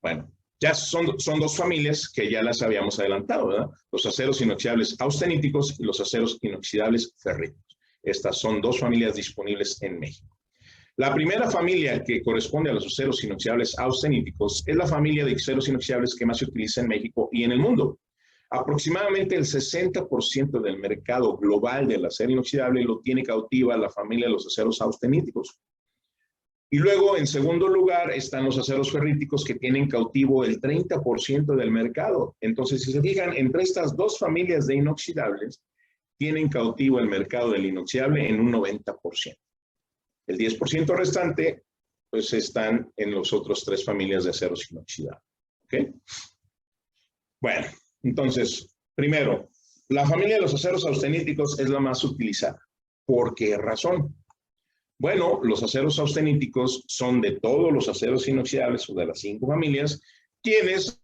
Bueno, ya son dos familias que ya las habíamos adelantado, ¿verdad? Los aceros inoxidables austeníticos y los aceros inoxidables ferríticos. Estas son dos familias disponibles en México. La primera familia que corresponde a los aceros inoxidables austeníticos es la familia de aceros inoxidables que más se utiliza en México y en el mundo. Aproximadamente el 60% del mercado global del acero inoxidable lo tiene cautiva la familia de los aceros austeníticos. Y luego, en segundo lugar, están los aceros ferríticos que tienen cautivo el 30% del mercado. Entonces, si se fijan, entre estas dos familias de inoxidables, tienen cautivo el mercado del inoxidable en un 90%. El 10% restante pues están en los otros 3 familias de aceros inoxidables. ¿Ok? Bueno, entonces, primero, la familia de los aceros austeníticos es la más utilizada. ¿Por qué razón? Bueno, los aceros austeníticos son de todos los aceros inoxidables o de las 5 familias, quienes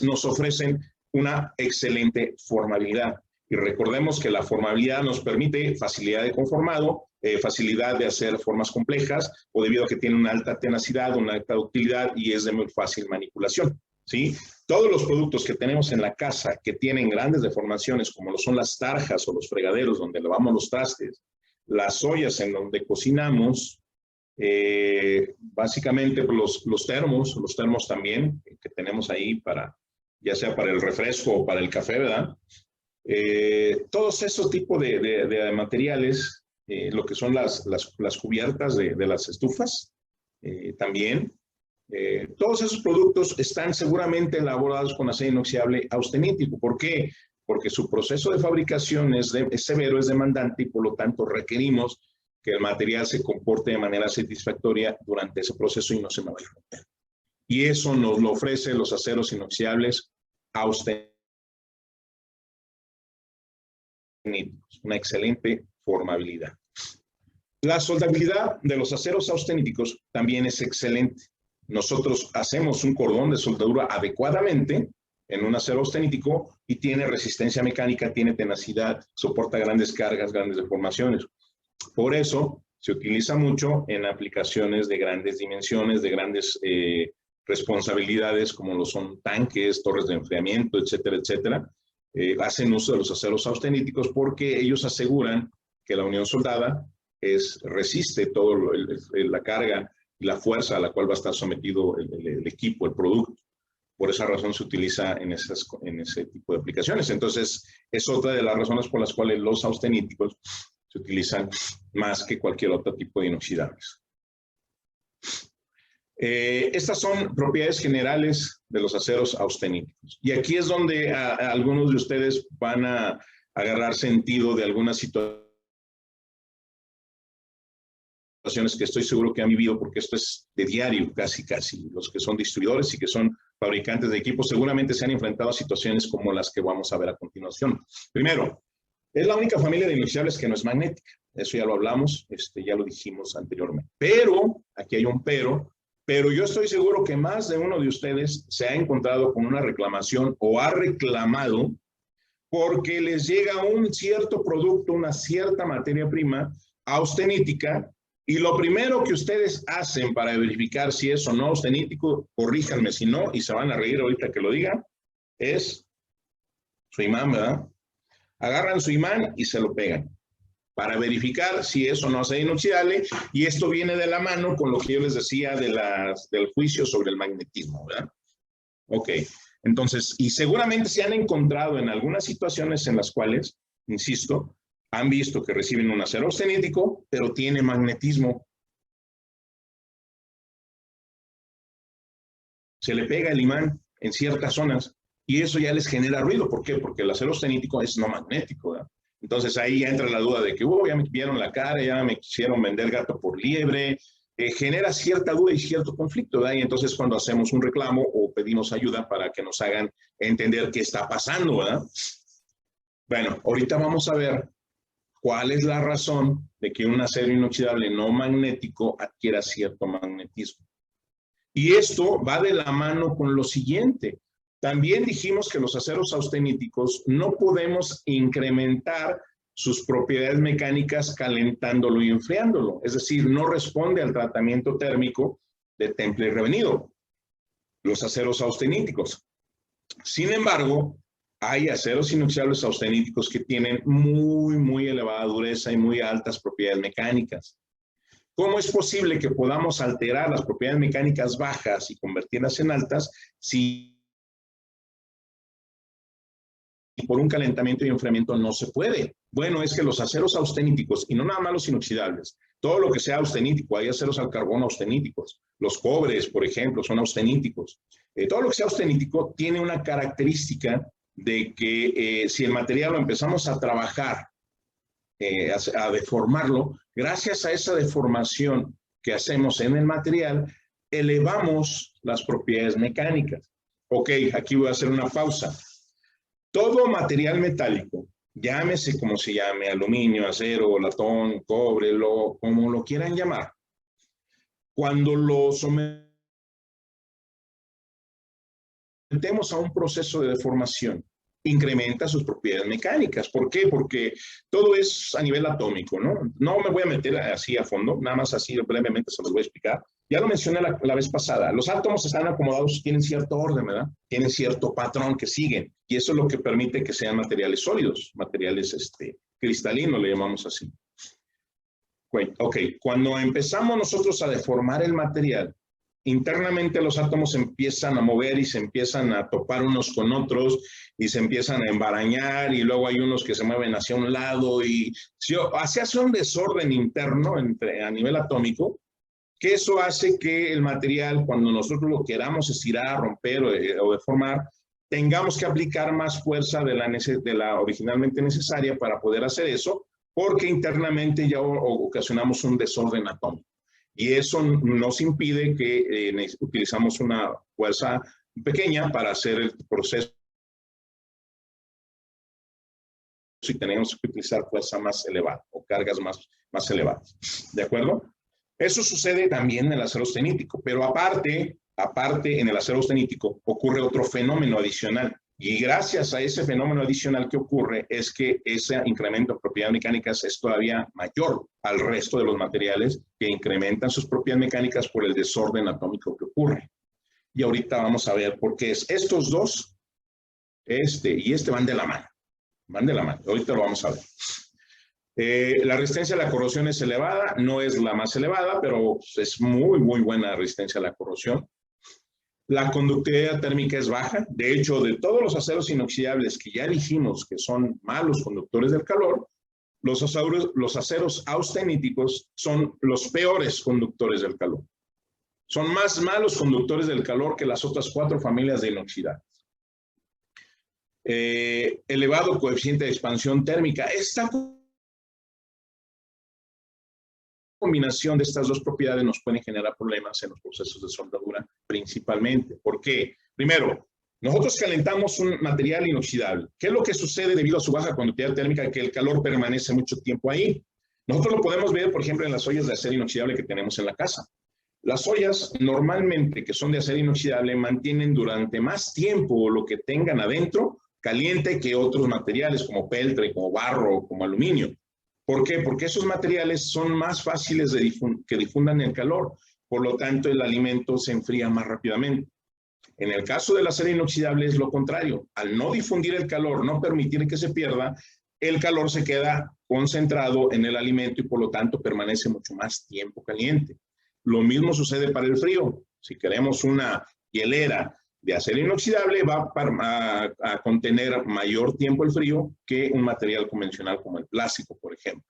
nos ofrecen una excelente formabilidad. Y recordemos que la formabilidad nos permite facilidad de conformado, facilidad de hacer formas complejas, o debido a que tiene una alta tenacidad, una alta ductilidad y es de muy fácil manipulación, ¿sí? Todos los productos que tenemos en la casa que tienen grandes deformaciones, como lo son las tarjas o los fregaderos donde lavamos los trastes, las ollas en donde cocinamos, básicamente los termos también que tenemos ahí para, ya sea para el refresco o para el café, ¿verdad? Todos esos tipos de materiales, lo que son las cubiertas de las estufas, también, todos esos productos están seguramente elaborados con acero inoxidable austenítico. ¿Por qué? Porque su proceso de fabricación es severo, es demandante y por lo tanto requerimos que el material se comporte de manera satisfactoria durante ese proceso y no se me vaya a romper. Y eso nos lo ofrecen los aceros inoxidables austeníticos. Una excelente formabilidad. La soldabilidad de los aceros austeníticos también es excelente. Nosotros hacemos un cordón de soldadura adecuadamente en un acero austenítico y tiene resistencia mecánica, tiene tenacidad, soporta grandes cargas, grandes deformaciones. Por eso se utiliza mucho en aplicaciones de grandes dimensiones, de grandes responsabilidades, como lo son tanques, torres de enfriamiento, etcétera, etcétera. Hacen uso de los aceros austeníticos porque ellos aseguran que la unión soldada resiste toda la carga y la fuerza a la cual va a estar sometido el equipo, el producto. Por esa razón se utiliza en ese tipo de aplicaciones. Entonces, es otra de las razones por las cuales los austeníticos se utilizan más que cualquier otro tipo de inoxidables. Estas son propiedades generales de los aceros austeníticos. Y aquí es donde algunos de ustedes van a agarrar sentido de algunas situaciones que estoy seguro que han vivido, porque esto es de diario, casi. Los que son distribuidores y que son fabricantes de equipos seguramente se han enfrentado a situaciones como las que vamos a ver a continuación. Primero, es la única familia de inoxidables que no es magnética. Eso ya lo hablamos, ya lo dijimos anteriormente. Pero, aquí hay un pero yo estoy seguro que más de uno de ustedes se ha encontrado con una reclamación o ha reclamado porque les llega un cierto producto, una cierta materia prima austenítica, y lo primero que ustedes hacen para verificar si es o no austenítico, corríjanme si no, y se van a reír ahorita que lo digan, es su imán, ¿verdad? Agarran su imán y se lo pegan para verificar si es o no acero inoxidable, y esto viene de la mano con lo que yo les decía del juicio sobre el magnetismo, ¿verdad? Ok, entonces, y seguramente se han encontrado en algunas situaciones en las cuales, insisto, han visto que reciben un acero austenítico, pero tiene magnetismo. Se le pega el imán en ciertas zonas y eso ya les genera ruido. ¿Por qué? Porque el acero austenítico es no magnético, ¿verdad? Entonces ahí ya entra la duda de que, ya me vieron la cara, ya me quisieron vender gato por liebre. Genera cierta duda y cierto conflicto, ¿verdad? Y entonces cuando hacemos un reclamo o pedimos ayuda para que nos hagan entender qué está pasando, ¿verdad? Bueno, ahorita vamos a ver cuál es la razón de que un acero inoxidable no magnético adquiera cierto magnetismo. Y esto va de la mano con lo siguiente. También dijimos que los aceros austeníticos no podemos incrementar sus propiedades mecánicas calentándolo y enfriándolo. Es decir, no responde al tratamiento térmico de temple y revenido, los aceros austeníticos. Sin embargo, hay aceros inoxidables austeníticos que tienen muy elevada dureza y muy altas propiedades mecánicas. ¿Cómo es posible que podamos alterar las propiedades mecánicas bajas y convertirlas en altas si por un calentamiento y enfriamiento no se puede? Bueno, es que los aceros austeníticos, y no nada más los inoxidables, todo lo que sea austenítico, hay aceros al carbón austeníticos, los cobres, por ejemplo, son austeníticos. Todo lo que sea austenítico tiene una característica de que si el material lo empezamos a trabajar a deformarlo. Gracias a esa deformación que hacemos en el material, elevamos las propiedades mecánicas. Ok, aquí voy a hacer una pausa. Todo material metálico, llámese como se llame, aluminio, acero, latón, cobre, como lo quieran llamar, cuando lo sometemos a un proceso de deformación, incrementa sus propiedades mecánicas. ¿Por qué? Porque todo es a nivel atómico, ¿no? No me voy a meter así a fondo, nada más así brevemente se los voy a explicar. Ya lo mencioné la vez pasada, los átomos están acomodados, tienen cierto orden, ¿verdad? Tienen cierto patrón que siguen, y eso es lo que permite que sean materiales sólidos, materiales cristalinos, le llamamos así. Ok, cuando empezamos nosotros a deformar el material, internamente los átomos se empiezan a mover y se empiezan a topar unos con otros y se empiezan a embarañar, y luego hay unos que se mueven hacia un lado y se hace un desorden interno a nivel atómico, que eso hace que el material, cuando nosotros lo queramos estirar, romper o deformar, tengamos que aplicar más fuerza de la originalmente necesaria para poder hacer eso, porque internamente ya ocasionamos un desorden atómico. Y eso nos impide que utilizamos una fuerza pequeña para hacer el proceso, y tenemos que utilizar fuerza más elevada o cargas más elevadas. ¿De acuerdo? Eso sucede también en el acero austenítico, pero aparte en el acero austenítico ocurre otro fenómeno adicional. Y gracias a ese fenómeno adicional que ocurre es que ese incremento de propiedades mecánicas es todavía mayor al resto de los materiales que incrementan sus propiedades mecánicas por el desorden atómico que ocurre. Y ahorita vamos a ver por qué es. Estos dos, y van de la mano. Van de la mano. Ahorita lo vamos a ver. La resistencia a la corrosión es elevada, no es la más elevada, pero es muy, muy buena resistencia a la corrosión. La conductividad térmica es baja. De hecho, de todos los aceros inoxidables que ya dijimos que son malos conductores del calor, los aceros austeníticos son los peores conductores del calor. Son más malos conductores del calor que las otras 4 familias de inoxidables. Elevado coeficiente de expansión térmica. Esta combinación de estas dos propiedades nos puede generar problemas en los procesos de soldadura principalmente. ¿Por qué? Primero, nosotros calentamos un material inoxidable. ¿Qué es lo que sucede debido a su baja conductividad térmica? Que el calor permanece mucho tiempo ahí. Nosotros lo podemos ver, por ejemplo, en las ollas de acero inoxidable que tenemos en la casa. Las ollas normalmente que son de acero inoxidable mantienen durante más tiempo lo que tengan adentro caliente que otros materiales como peltre, como barro, como aluminio. ¿Por qué? Porque esos materiales son más fáciles que difundan el calor. Por lo tanto, el alimento se enfría más rápidamente. En el caso del acero inoxidable es lo contrario. Al no difundir el calor, no permitir que se pierda, el calor se queda concentrado en el alimento y por lo tanto permanece mucho más tiempo caliente. Lo mismo sucede para el frío. Si queremos una hielera de acero inoxidable, va a contener mayor tiempo el frío que un material convencional como el plástico, por ejemplo.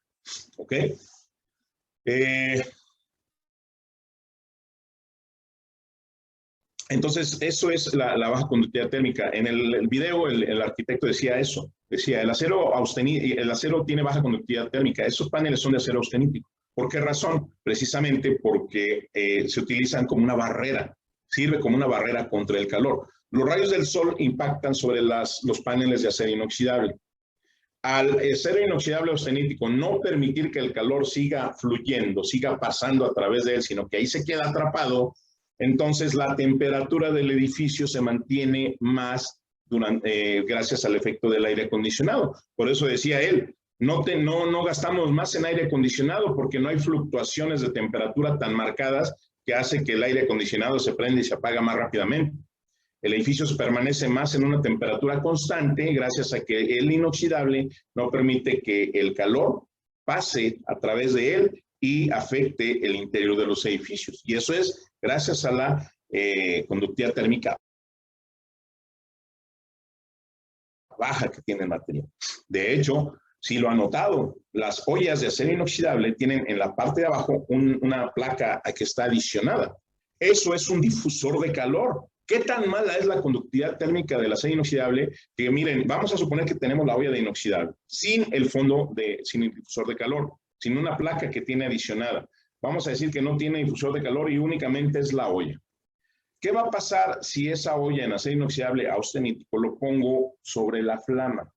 ¿Ok? Entonces, eso es la baja conductividad térmica. En el video, el arquitecto decía eso. Decía, el acero tiene baja conductividad térmica. Esos paneles son de acero austenítico. ¿Por qué razón? Precisamente porque se utilizan como una barrera. Sirve como una barrera contra el calor. Los rayos del sol impactan sobre los paneles de acero inoxidable. Al acero inoxidable austenítico no permitir que el calor siga fluyendo, siga pasando a través de él, sino que ahí se queda atrapado, entonces la temperatura del edificio se mantiene más gracias al efecto del aire acondicionado. Por eso decía él, no gastamos más en aire acondicionado porque no hay fluctuaciones de temperatura tan marcadas que hace que el aire acondicionado se prenda y se apaga más rápidamente. El edificio permanece más en una temperatura constante gracias a que el inoxidable no permite que el calor pase a través de él y afecte el interior de los edificios. Y eso es gracias a la conductividad térmica baja que tiene el material. De hecho, si lo ha notado, las ollas de acero inoxidable tienen en la parte de abajo una placa que está adicionada. Eso es un difusor de calor ¿Qué tan mala es la conductividad térmica del acero inoxidable? Que miren, vamos a suponer que tenemos la olla de inoxidable, sin el fondo, sin el difusor de calor, sin una placa que tiene adicionada. Vamos a decir que no tiene difusor de calor y únicamente es la olla. ¿Qué va a pasar si esa olla en acero inoxidable austenítico lo pongo sobre la flama?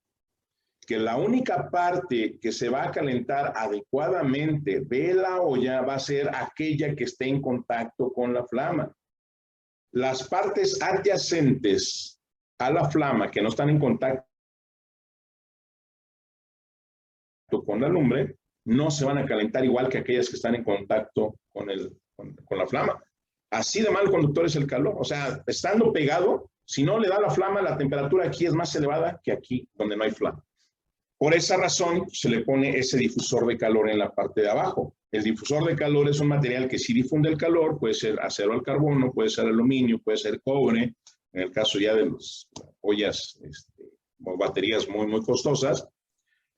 Que la única parte que se va a calentar adecuadamente de la olla va a ser aquella que esté en contacto con la flama. Las partes adyacentes a la flama que no están en contacto con la lumbre no se van a calentar igual que aquellas que están en contacto con la flama. Así de mal conductor es el calor. O sea, estando pegado, si no le da la flama, la temperatura aquí es más elevada que aquí, donde no hay flama. Por esa razón, se le pone ese difusor de calor en la parte de abajo. El difusor de calor es un material que sí difunde el calor, puede ser acero al carbono, puede ser aluminio, puede ser cobre, en el caso ya de las ollas o baterías muy, muy costosas.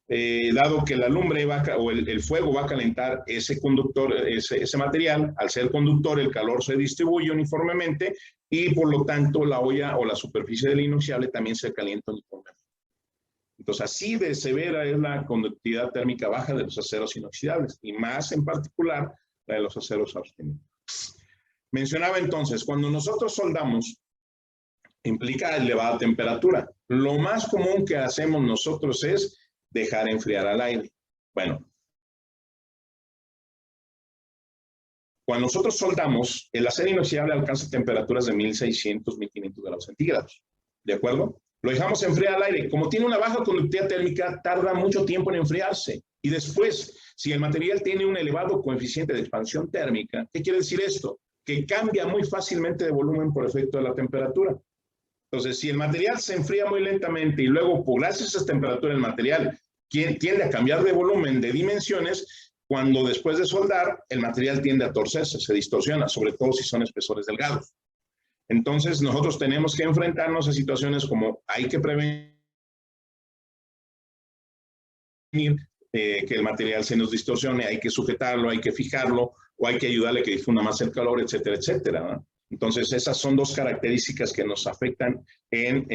Dado que la lumbre o el fuego va a calentar ese conductor, ese material, al ser conductor el calor se distribuye uniformemente y por lo tanto la olla o la superficie del inoxidable también se calienta uniformemente. Entonces así de severa es la conductividad térmica baja de los aceros inoxidables y más en particular la de los aceros austeníticos. Mencionaba entonces, cuando nosotros soldamos implica elevada temperatura. Lo más común que hacemos nosotros es dejar enfriar al aire. Bueno, cuando nosotros soldamos, el acero inoxidable alcanza temperaturas de 1600, 1500 grados centígrados. ¿De acuerdo? Lo dejamos enfriar al aire. Como tiene una baja conductividad térmica, tarda mucho tiempo en enfriarse. Y después, si el material tiene un elevado coeficiente de expansión térmica, ¿qué quiere decir esto? Que cambia muy fácilmente de volumen por efecto de la temperatura. Entonces, si el material se enfría muy lentamente y luego, gracias a esa temperatura, el material tiende a cambiar de volumen, de dimensiones, cuando después de soldar, el material tiende a torcerse, se distorsiona, sobre todo si son espesores delgados. Entonces, nosotros tenemos que enfrentarnos a situaciones como hay que prevenir que el material se nos distorsione, hay que sujetarlo, hay que fijarlo, o hay que ayudarle a que difunda más el calor, etcétera, etcétera, ¿no? Entonces, esas son dos características que nos afectan en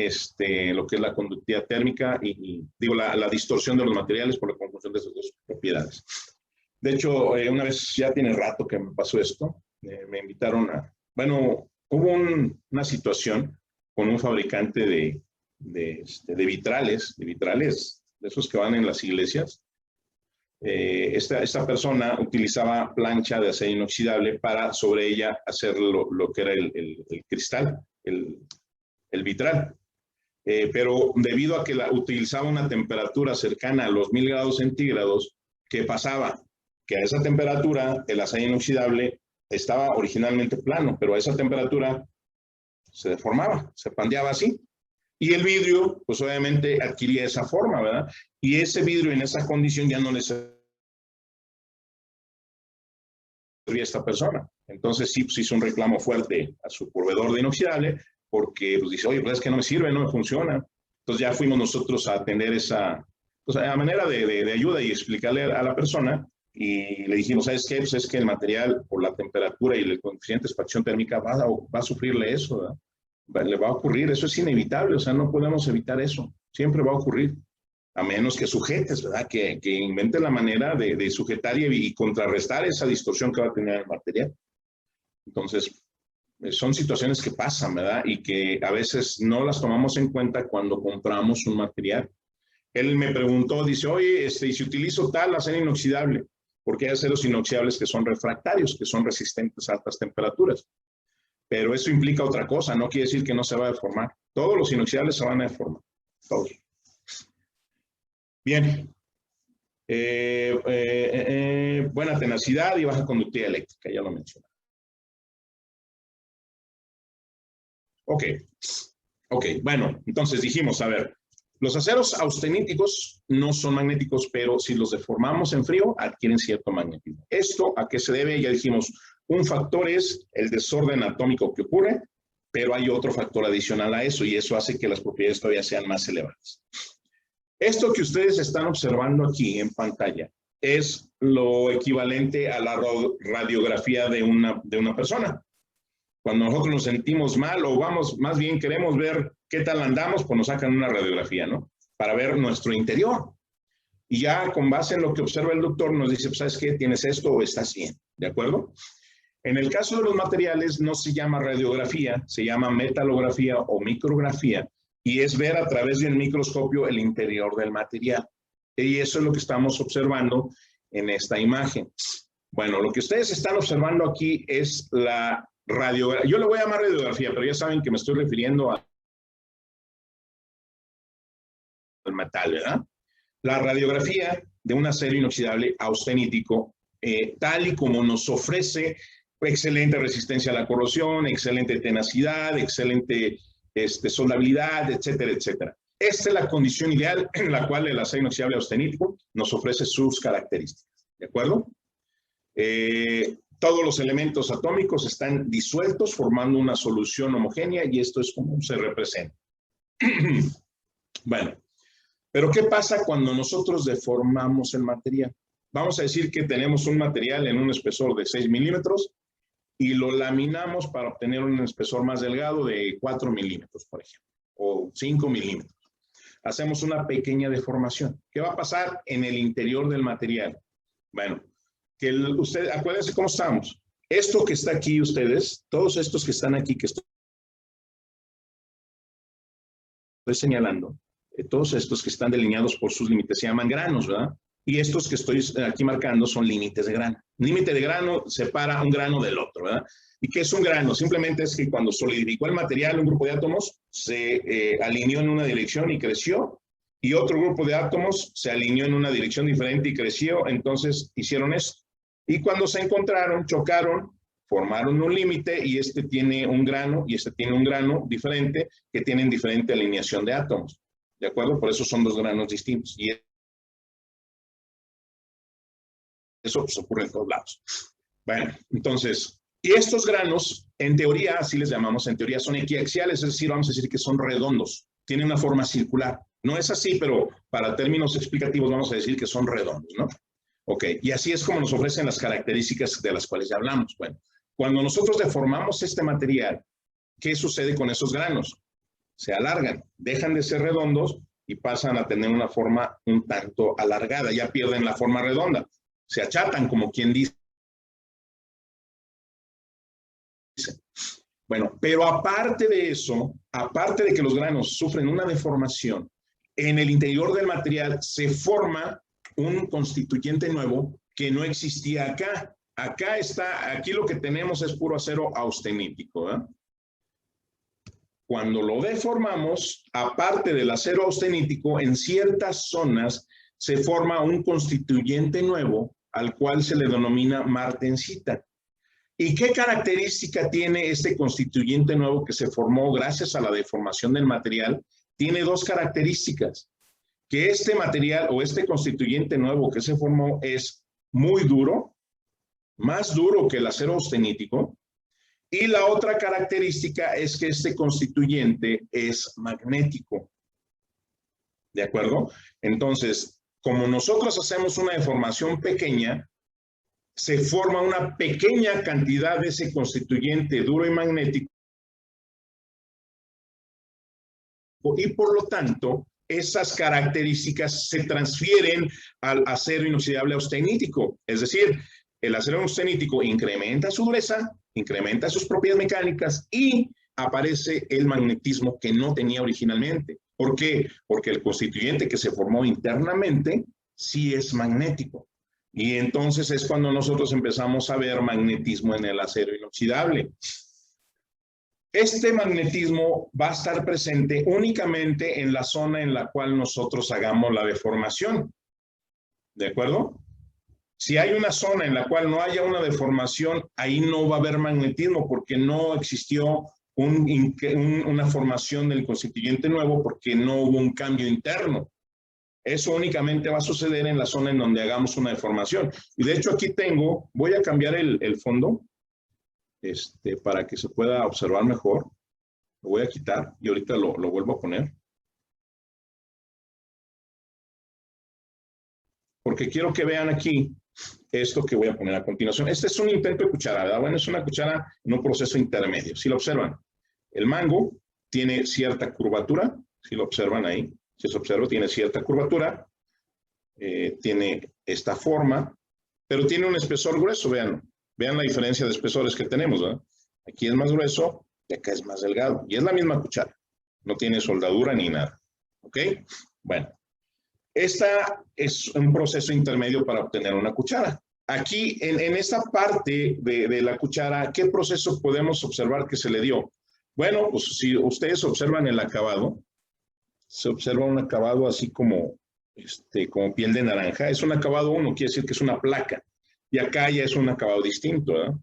lo que es la conductividad térmica y digo, la distorsión de los materiales por la conjunción de esas dos propiedades. De hecho, una vez, ya tiene rato que me pasó esto, me invitaron bueno, hubo una situación con un fabricante de vitrales, de esos que van en las iglesias. Esta persona utilizaba plancha de acero inoxidable para sobre ella hacer lo que era el cristal, el vitral. Pero debido a que utilizaba una temperatura cercana a los 1000 grados centígrados, ¿qué pasaba? Que a esa temperatura el acero inoxidable estaba originalmente plano, pero a esa temperatura se deformaba, se pandeaba así. Y el vidrio, pues obviamente adquiría esa forma, ¿verdad? Y ese vidrio en esa condición ya no le servía a esta persona. Entonces sí, pues hizo un reclamo fuerte a su proveedor de inoxidable porque pues dice, oye, pues es que no me sirve, no me funciona. Entonces ya fuimos nosotros a atender esa, pues a manera de ayuda y explicarle a la persona y le dijimos, ¿sabes qué? Pues es que el material por la temperatura y el coeficiente de expansión térmica va a sufrirle eso, ¿verdad? Le va a ocurrir, eso es inevitable, o sea, no podemos evitar eso, siempre va a ocurrir, a menos que sujetes, ¿verdad? Que inventes la manera de sujetar y contrarrestar esa distorsión que va a tener el material. Entonces, son situaciones que pasan, ¿verdad? Y que a veces no las tomamos en cuenta cuando compramos un material. Él me preguntó, dice, oye, ¿y si utilizo tal acero inoxidable? Porque hay aceros inoxidables que son refractarios, que son resistentes a altas temperaturas. Pero eso implica otra cosa, no quiere decir que no se va a deformar. Todos los inoxidables se van a deformar, todos. Bien. Buena tenacidad y baja conductividad eléctrica, ya lo mencioné. Ok, bueno, entonces dijimos, a ver, los aceros austeníticos no son magnéticos, pero si los deformamos en frío, adquieren cierto magnetismo. ¿Esto a qué se debe? Ya dijimos, un factor es el desorden atómico que ocurre, pero hay otro factor adicional a eso y eso hace que las propiedades todavía sean más elevadas. Esto que ustedes están observando aquí en pantalla es lo equivalente a la radiografía de una persona. Cuando nosotros nos sentimos mal o vamos, más bien queremos ver qué tal andamos, pues nos sacan una radiografía, ¿no? Para ver nuestro interior. Y ya con base en lo que observa el doctor nos dice, pues, ¿sabes qué? ¿Tienes esto o estás bien? ¿De acuerdo? En el caso de los materiales no se llama radiografía, se llama metalografía o micrografía, y es ver a través de un microscopio el interior del material. Y eso es lo que estamos observando en esta imagen. Bueno, lo que ustedes están observando aquí es la radiografía. Yo le voy a llamar radiografía, pero ya saben que me estoy refiriendo al metal, ¿verdad? La radiografía de un acero inoxidable austenítico, tal y como nos ofrece excelente resistencia a la corrosión, excelente tenacidad, excelente soldabilidad, etcétera, etcétera. Esta es la condición ideal en la cual el acero inoxidable austenítico nos ofrece sus características. ¿De acuerdo? Todos los elementos atómicos están disueltos formando una solución homogénea y esto es como se representa. Bueno, pero ¿qué pasa cuando nosotros deformamos el material? Vamos a decir que tenemos un material en un espesor de 6 milímetros y lo laminamos para obtener un espesor más delgado de 4 milímetros, por ejemplo, o 5 milímetros. Hacemos una pequeña deformación. ¿Qué va a pasar en el interior del material? Bueno, ustedes, acuérdense cómo estamos. Esto que está aquí, ustedes, todos estos que están aquí, que estoy señalando, todos estos que están delineados por sus límites se llaman granos, ¿verdad? Y estos que estoy aquí marcando son límites de grano. Límite de grano separa un grano del otro, ¿verdad? ¿Y qué es un grano? Simplemente es que cuando solidificó el material, un grupo de átomos se alineó en una dirección y creció, y otro grupo de átomos se alineó en una dirección diferente y creció, entonces hicieron esto. Y cuando se encontraron, chocaron, formaron un límite y este tiene un grano y este tiene un grano diferente que tienen diferente alineación de átomos. ¿De acuerdo? Por eso son dos granos distintos. Y eso pues, ocurre en todos lados. Bueno, entonces, y estos granos, en teoría, así les llamamos, en teoría son equiaxiales, es decir, vamos a decir que son redondos, tienen una forma circular. No es así, pero para términos explicativos vamos a decir que son redondos, ¿no? Ok, y así es como nos ofrecen las características de las cuales ya hablamos. Bueno, cuando nosotros deformamos este material, ¿qué sucede con esos granos? Se alargan, dejan de ser redondos y pasan a tener una forma un tanto alargada, ya pierden la forma redonda, se achatan como quien dice. Bueno, pero aparte de eso, aparte de que los granos sufren una deformación, en el interior del material se forma un constituyente nuevo que no existía acá. Aquí lo que tenemos es puro acero austenítico, ¿eh? Cuando lo deformamos, aparte del acero austenítico, en ciertas zonas se forma un constituyente nuevo al cual se le denomina martensita. ¿Y qué característica tiene este constituyente nuevo que se formó gracias a la deformación del material? Tiene dos características. Que este material o este constituyente nuevo que se formó es muy duro, más duro que el acero austenítico. Y la otra característica es que este constituyente es magnético. ¿De acuerdo? Entonces, como nosotros hacemos una deformación pequeña, se forma una pequeña cantidad de ese constituyente duro y magnético y por lo tanto esas características se transfieren al acero inoxidable austenítico. Es decir, el acero austenítico incrementa su dureza, incrementa sus propiedades mecánicas y aparece el magnetismo que no tenía originalmente. ¿Por qué? Porque el constituyente que se formó internamente sí es magnético. Y entonces es cuando nosotros empezamos a ver magnetismo en el acero inoxidable. Este magnetismo va a estar presente únicamente en la zona en la cual nosotros hagamos la deformación. ¿De acuerdo? Si hay una zona en la cual no haya una deformación, ahí no va a haber magnetismo porque no existió una formación del constituyente nuevo porque no hubo un cambio interno. Eso únicamente va a suceder en la zona en donde hagamos una deformación. Y de hecho aquí voy a cambiar el fondo para que se pueda observar mejor. Lo voy a quitar y ahorita lo vuelvo a poner. Porque quiero que vean aquí esto que voy a poner a continuación. Este es un intento de cuchara, ¿verdad? Bueno, es una cuchara en un proceso intermedio. Si lo observan, el mango tiene cierta curvatura, si lo observan ahí, si se observa, tiene cierta curvatura, tiene esta forma, pero tiene un espesor grueso, vean la diferencia de espesores que tenemos, ¿verdad? Aquí es más grueso y acá es más delgado, y es la misma cuchara, no tiene soldadura ni nada, ¿ok? Bueno, esta es un proceso intermedio para obtener una cuchara. Aquí, en esta parte de la cuchara, ¿qué proceso podemos observar que se le dio? Bueno, pues si ustedes observan el acabado, se observa un acabado así como piel de naranja. Es un acabado 1, quiere decir que es una placa. Y acá ya es un acabado distinto, ¿verdad?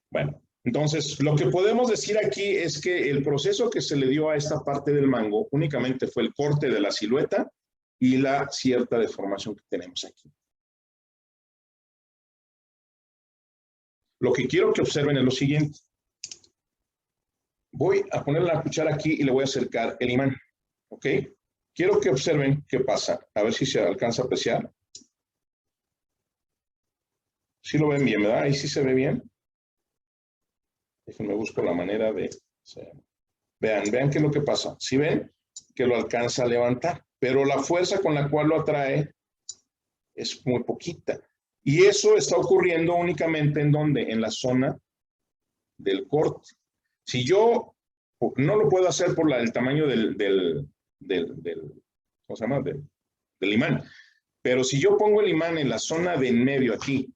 Bueno, entonces lo que podemos decir aquí es que el proceso que se le dio a esta parte del mango únicamente fue el corte de la silueta y la cierta deformación que tenemos aquí. Lo que quiero que observen es lo siguiente. Voy a poner la cuchara aquí y le voy a acercar el imán, ¿ok? Quiero que observen qué pasa. A ver si se alcanza a apreciar. Sí lo ven bien, ¿verdad? Ahí sí se ve bien. Déjenme busco la manera de... Vean qué es lo que pasa. ¿Sí ven? Que lo alcanza a levantar, pero la fuerza con la cual lo atrae es muy poquita. Y eso está ocurriendo únicamente ¿en dónde? En la zona del corte. Si yo no lo puedo hacer por el tamaño ¿cómo se llama? Del imán. Pero si yo pongo el imán en la zona de en medio, aquí,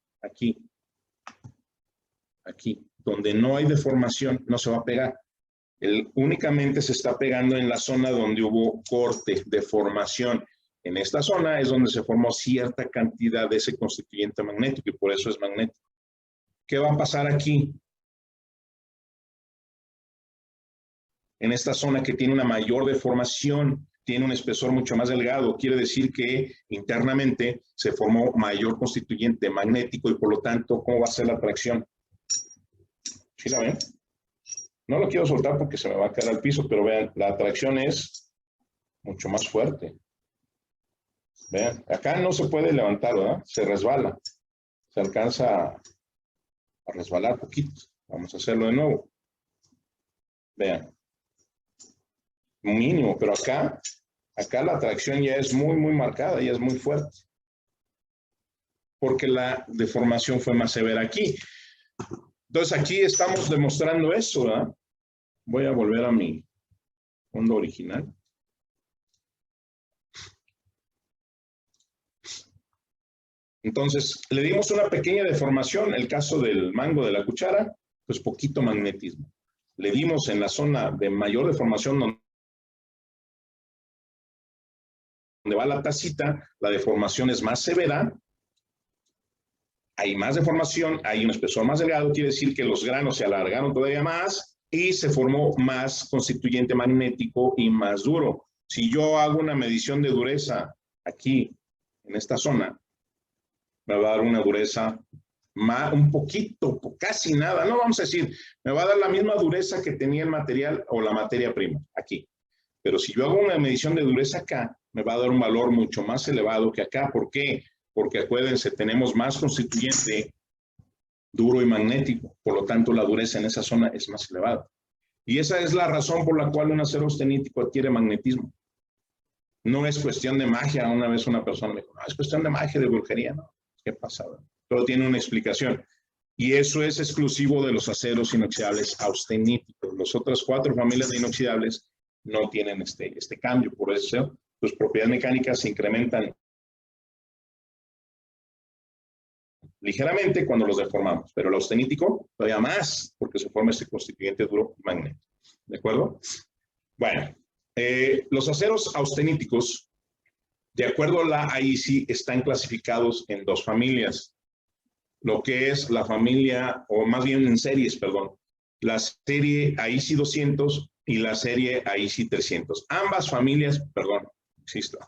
donde no hay deformación, no se va a pegar. Únicamente se está pegando en la zona donde hubo corte, deformación. En esta zona es donde se formó cierta cantidad de ese constituyente magnético y por eso es magnético. ¿Qué va a pasar aquí? En esta zona que tiene una mayor deformación, tiene un espesor mucho más delgado, quiere decir que internamente se formó mayor constituyente magnético y por lo tanto, ¿cómo va a ser la atracción? ¿Sí la ven? No lo quiero soltar porque se me va a caer al piso, pero vean, la atracción es mucho más fuerte. Vean, acá no se puede levantar, ¿verdad? Se resbala. Se alcanza a resbalar poquito. Vamos a hacerlo de nuevo. Vean. Mínimo, pero acá la atracción ya es muy, muy marcada, ya es muy fuerte. Porque la deformación fue más severa aquí. Entonces aquí estamos demostrando eso, ¿verdad? Voy a volver a mi fondo original. Entonces, le dimos una pequeña deformación, el caso del mango de la cuchara, pues poquito magnetismo. Le dimos en la zona de mayor deformación donde va la tacita, la deformación es más severa, hay más deformación, hay un espesor más delgado, quiere decir que los granos se alargaron todavía más y se formó más constituyente magnético y más duro. Si yo hago una medición de dureza aquí, en esta zona, me va a dar una dureza un poquito, casi nada, no vamos a decir, me va a dar la misma dureza que tenía el material o la materia prima, aquí. Pero si yo hago una medición de dureza acá, me va a dar un valor mucho más elevado que acá. ¿Por qué? Porque acuérdense, tenemos más constituyente duro y magnético, por lo tanto la dureza en esa zona es más elevada. Y esa es la razón por la cual un acero austenítico adquiere magnetismo. No es cuestión de magia. Una vez una persona me dijo, no, es cuestión de magia, de brujería. No, ¿qué pasa? Todo tiene una explicación. Y eso es exclusivo de los aceros inoxidables austeníticos. Las otras 4 familias de inoxidables no tienen este cambio. Por eso sus propiedades mecánicas se incrementan ligeramente cuando los deformamos, pero el austenítico todavía más, porque se forma este constituyente duro magnético. ¿De acuerdo? Bueno, los aceros austeníticos, de acuerdo a la AISI, están clasificados en 2 familias. Lo que es la familia, o más bien en series, perdón, la serie AISI 200 y la serie AISI 300. Ambas familias, perdón, insisto,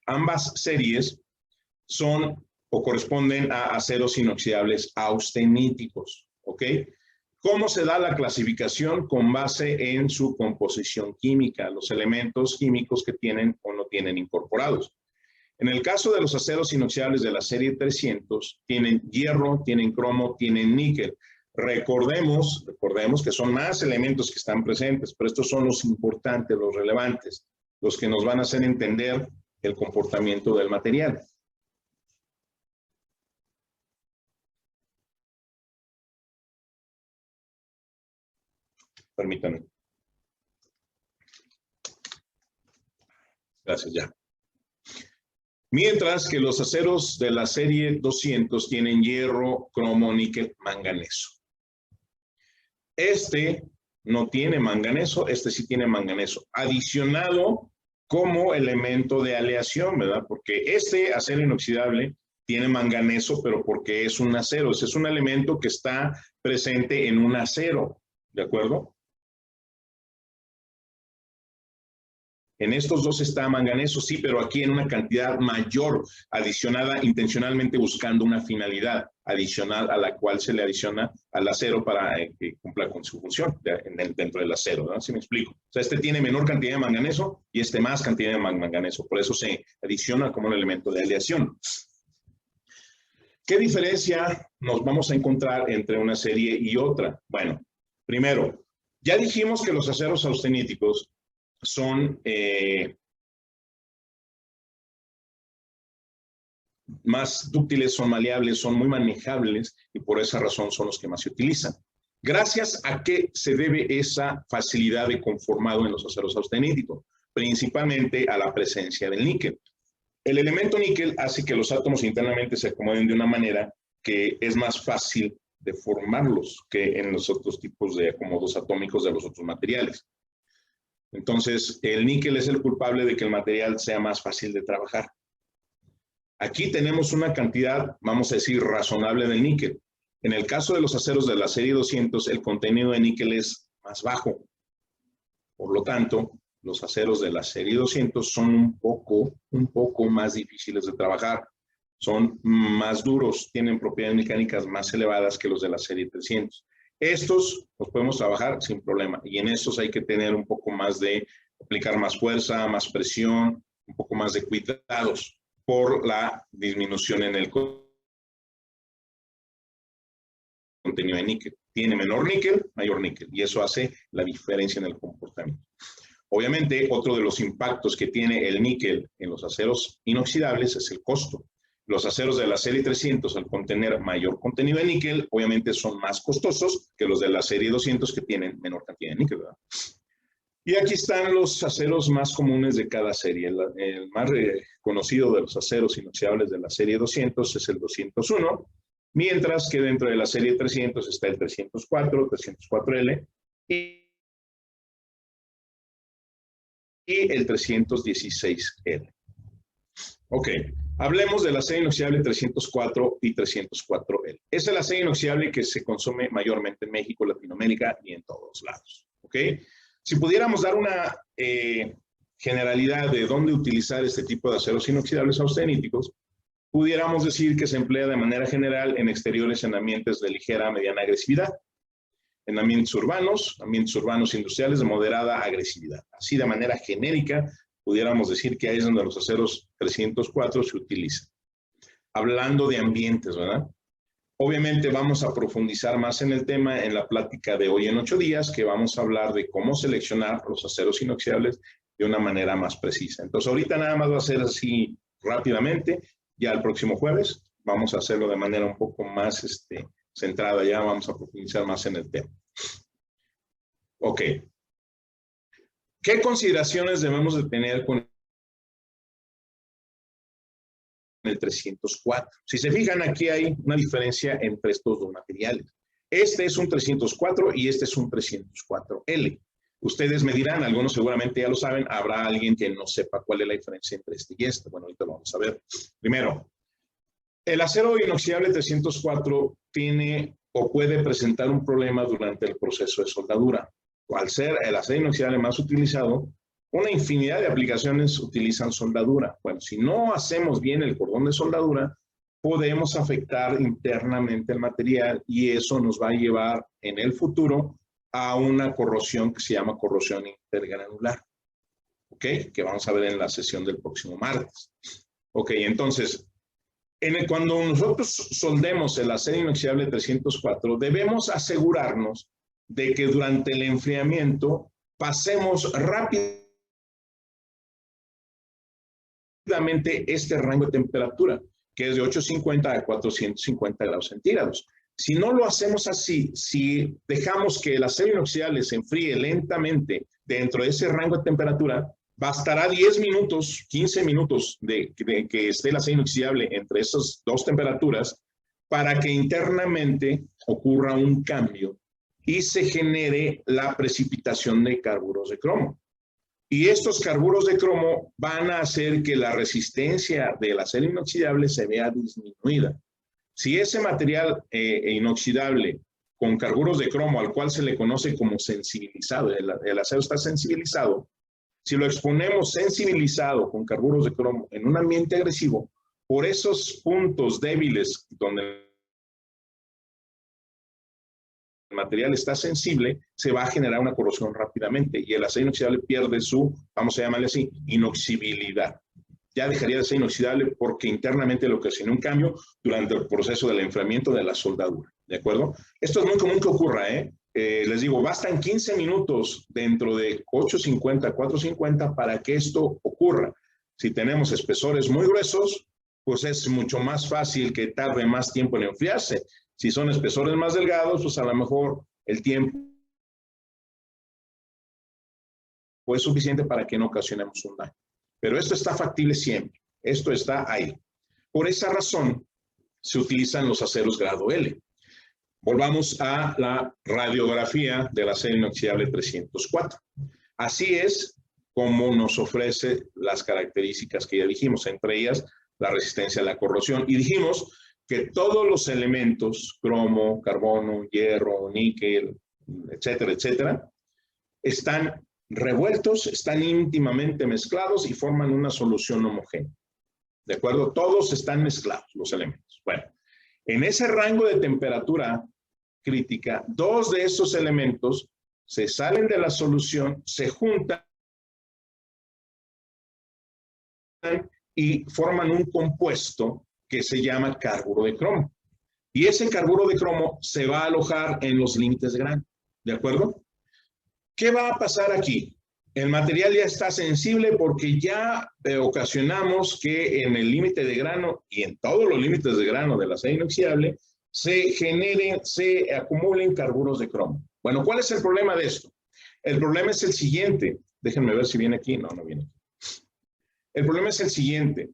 ambas series son o corresponden a aceros inoxidables austeníticos, ¿ok? ¿Cómo se da la clasificación? Con base en su composición química, los elementos químicos que tienen o no tienen incorporados. En el caso de los aceros inoxidables de la serie 300, tienen hierro, tienen cromo, tienen níquel. Recordemos que son más elementos que están presentes, pero estos son los importantes, los relevantes, los que nos van a hacer entender el comportamiento del material. Permítanme. Gracias, ya. Mientras que los aceros de la serie 200 tienen hierro, cromo, níquel, manganeso. Este no tiene manganeso, este sí tiene manganeso, adicionado como elemento de aleación, ¿verdad? Porque este acero inoxidable tiene manganeso, pero porque es un acero, ese es un elemento que está presente en un acero, ¿de acuerdo? En estos dos está manganeso, sí, pero aquí en una cantidad mayor, adicionada intencionalmente buscando una finalidad adicional a la cual se le adiciona al acero para que cumpla con su función dentro del acero, ¿no? ¿Sí me explico? O sea, este tiene menor cantidad de manganeso y este más cantidad de manganeso, por eso se adiciona como un elemento de aleación. ¿Qué diferencia nos vamos a encontrar entre una serie y otra? Bueno, primero, ya dijimos que los aceros austeníticos son más dúctiles, son maleables, son muy manejables y por esa razón son los que más se utilizan. ¿Gracias a qué se debe esa facilidad de conformado en los aceros austeníticos? Principalmente a la presencia del níquel. El elemento níquel hace que los átomos internamente se acomoden de una manera que es más fácil de formarlos que en los otros tipos de acomodos atómicos de los otros materiales. Entonces, el níquel es el culpable de que el material sea más fácil de trabajar. Aquí tenemos una cantidad, vamos a decir, razonable de níquel. En el caso de los aceros de la serie 200, el contenido de níquel es más bajo. Por lo tanto, los aceros de la serie 200 son un poco más difíciles de trabajar. Son más duros, tienen propiedades mecánicas más elevadas que los de la serie 300. Estos los podemos trabajar sin problema y en estos hay que tener un poco más de, aplicar más fuerza, más presión, un poco más de cuidados por la disminución en el contenido de níquel. Tiene menor níquel, mayor níquel y eso hace la diferencia en el comportamiento. Obviamente, otro de los impactos que tiene el níquel en los aceros inoxidables es el costo. Los aceros de la serie 300, al contener mayor contenido de níquel, obviamente son más costosos que los de la serie 200 que tienen menor cantidad de níquel, ¿verdad? Y aquí están los aceros más comunes de cada serie. El más conocido de los aceros inoxidables de la serie 200 es el 201, mientras que dentro de la serie 300 está el 304, 304L y el 316L. Ok, hablemos del acero inoxidable 304 y 304L. Es el acero inoxidable que se consume mayormente en México, Latinoamérica y en todos lados. Ok, si pudiéramos dar una generalidad de dónde utilizar este tipo de aceros inoxidables austeníticos, pudiéramos decir que se emplea de manera general en exteriores en ambientes de ligera a mediana agresividad, en ambientes urbanos industriales de moderada agresividad. Así de manera genérica, pudiéramos decir que ahí es donde los aceros 304 se utilizan. Hablando de ambientes, ¿verdad? Obviamente vamos a profundizar más en el tema en la plática de hoy en 8 días, que vamos a hablar de cómo seleccionar los aceros inoxidables de una manera más precisa. Entonces ahorita nada más va a ser así rápidamente, ya el próximo jueves vamos a hacerlo de manera un poco más centrada, ya vamos a profundizar más en el tema. Ok. ¿Qué consideraciones debemos de tener con el 304? Si se fijan, aquí hay una diferencia entre estos dos materiales. Este es un 304 y este es un 304L. Ustedes me dirán, algunos seguramente ya lo saben, habrá alguien que no sepa cuál es la diferencia entre este y este. Bueno, ahorita lo vamos a ver. Primero, el acero inoxidable 304 tiene o puede presentar un problema durante el proceso de soldadura. Al ser el acero inoxidable más utilizado, una infinidad de aplicaciones utilizan soldadura. Bueno, si no hacemos bien el cordón de soldadura, podemos afectar internamente el material y eso nos va a llevar en el futuro a una corrosión que se llama corrosión intergranular. ¿Ok? Que vamos a ver en la sesión del próximo martes. Ok, entonces, cuando nosotros soldemos el acero inoxidable 304, debemos asegurarnos de que durante el enfriamiento pasemos rápidamente este rango de temperatura, que es de 850 a 450 grados centígrados. Si no lo hacemos así, si dejamos que el acero inoxidable se enfríe lentamente dentro de ese rango de temperatura, bastará 10 minutos, 15 minutos de que esté el acero inoxidable entre esas dos temperaturas para que internamente ocurra un cambio y se genere la precipitación de carburos de cromo. Y estos carburos de cromo van a hacer que la resistencia del acero inoxidable se vea disminuida. Si ese material inoxidable con carburos de cromo, al cual se le conoce como sensibilizado, el acero está sensibilizado, si lo exponemos sensibilizado con carburos de cromo en un ambiente agresivo, por esos puntos débiles donde el material está sensible, se va a generar una corrosión rápidamente y el acero inoxidable pierde su, vamos a llamarle así, inoxibilidad. Ya dejaría de ser inoxidable porque internamente le ocasionó un cambio durante el proceso del enfriamiento de la soldadura, ¿de acuerdo? Esto es muy común que ocurra, les digo, bastan 15 minutos dentro de 850, 450 para que esto ocurra. Si tenemos espesores muy gruesos, pues es mucho más fácil que tarde más tiempo en enfriarse. Si son espesores más delgados, pues a lo mejor el tiempo es suficiente para que no ocasionemos un daño. Pero esto está factible siempre. Esto está ahí. Por esa razón, se utilizan los aceros grado L. Volvamos a la radiografía del acero inoxidable 304. Así es como nos ofrece las características que ya dijimos, entre ellas la resistencia a la corrosión. Y dijimos que todos los elementos, cromo, carbono, hierro, níquel, etcétera, etcétera, están revueltos, están íntimamente mezclados y forman una solución homogénea. ¿De acuerdo? Todos están mezclados, los elementos. Bueno, en ese rango de temperatura crítica, dos de esos elementos se salen de la solución, se juntan y forman un compuesto que se llama carburo de cromo. Y ese carburo de cromo se va a alojar en los límites de grano. ¿De acuerdo? ¿Qué va a pasar aquí? El material ya está sensible porque ya ocasionamos que en el límite de grano y en todos los límites de grano del acero inoxidable se acumulen carburos de cromo. Bueno, ¿cuál es el problema de esto? El problema es el siguiente. Déjenme ver si viene aquí. No, no viene aquí. El problema es el siguiente.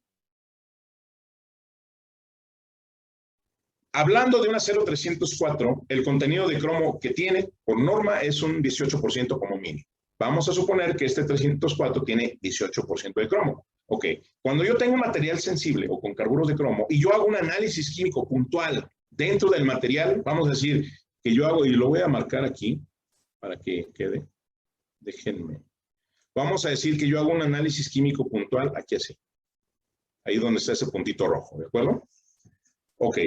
Hablando de un acero 304, el contenido de cromo que tiene, por norma, es un 18% como mínimo. Vamos a suponer que este 304 tiene 18% de cromo. Ok, cuando yo tengo un material sensible o con carburos de cromo y yo hago un análisis químico puntual dentro del material, vamos a decir que yo hago, y lo voy a marcar aquí para que quede, déjenme. Vamos a decir que yo hago un análisis químico puntual aquí así. Ahí donde está ese puntito rojo, ¿de acuerdo? Ok.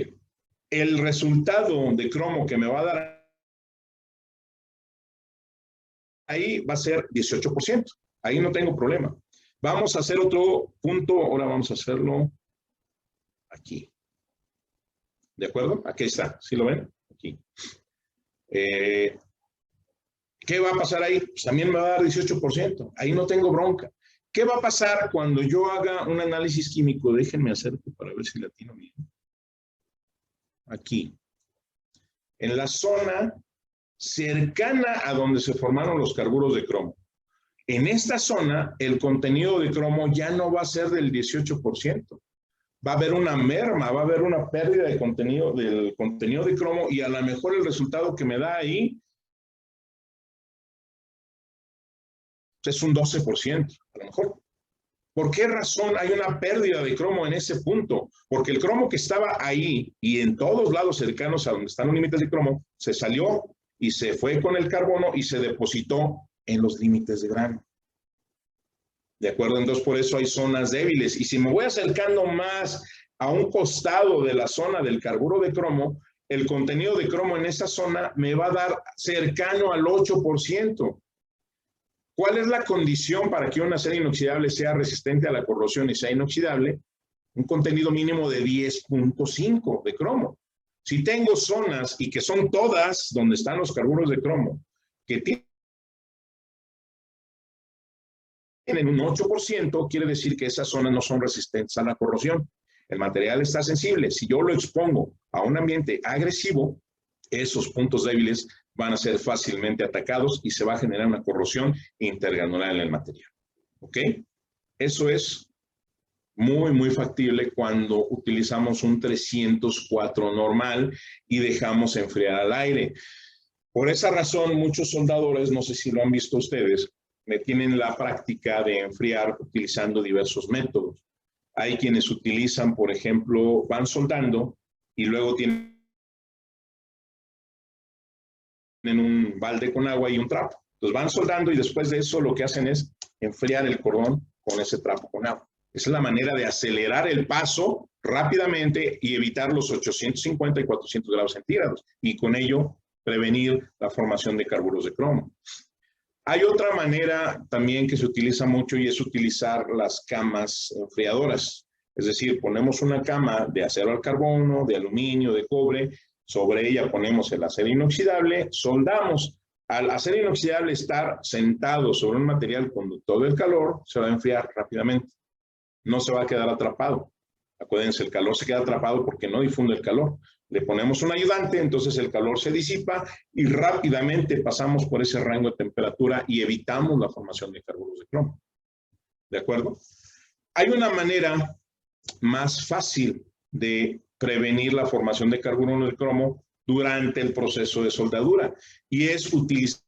El resultado de cromo que me va a dar ahí va a ser 18%. Ahí no tengo problema. Vamos a hacer otro punto. Ahora vamos a hacerlo aquí. ¿De acuerdo? Aquí está. ¿Sí lo ven? Aquí. ¿Qué va a pasar ahí? Pues también me va a dar 18%. Ahí no tengo bronca. ¿Qué va a pasar cuando yo haga un análisis químico? Déjenme hacerlo para ver si le atino bien. Aquí, en la zona cercana a donde se formaron los carburos de cromo. En esta zona, el contenido de cromo ya no va a ser del 18%. Va a haber una merma, va a haber una pérdida de contenido, del contenido de cromo y a lo mejor el resultado que me da ahí es un 12%, a lo mejor. ¿Por qué razón hay una pérdida de cromo en ese punto? Porque el cromo que estaba ahí y en todos lados cercanos a donde están los límites de cromo, se salió y se fue con el carbono y se depositó en los límites de grano. ¿De acuerdo? Entonces, por eso hay zonas débiles. Y si me voy acercando más a un costado de la zona del carburo de cromo, el contenido de cromo en esa zona me va a dar cercano al 8%. ¿Cuál es la condición para que un acero inoxidable sea resistente a la corrosión y sea inoxidable? un contenido mínimo de 10.5 de cromo. Si tengo zonas, y que son todas donde están los carburos de cromo, que tienen un 8%, quiere decir que esas zonas no son resistentes a la corrosión. El material está sensible. Si yo lo expongo a un ambiente agresivo, esos puntos débiles van a ser fácilmente atacados y se va a generar una corrosión intergranular en el material. ¿Ok? Eso es muy, muy factible cuando utilizamos un 304 normal y dejamos enfriar al aire. Por esa razón, muchos soldadores, no sé si lo han visto ustedes, tienen la práctica de enfriar utilizando diversos métodos. Hay quienes utilizan, por ejemplo, van soldando y luego tienen un balde con agua y un trapo. Entonces van soldando y después de eso lo que hacen es enfriar el cordón con ese trapo con agua. Esa es la manera de acelerar el paso rápidamente y evitar los 850 y 400 grados centígrados y con ello prevenir la formación de carburos de cromo. Hay otra manera también que se utiliza mucho y es utilizar las camas enfriadoras. Es decir, ponemos una cama de acero al carbono, de aluminio, de cobre, sobre ella ponemos el acero inoxidable, soldamos. Al acero inoxidable estar sentado sobre un material conductor del calor, se va a enfriar rápidamente. No se va a quedar atrapado. Acuérdense, el calor se queda atrapado porque no difunde el calor. Le ponemos un ayudante, entonces el calor se disipa y rápidamente pasamos por ese rango de temperatura y evitamos la formación de carburos de cromo. ¿De acuerdo? Hay una manera más fácil de prevenir la formación de carburos de cromo durante el proceso de soldadura y es utilizar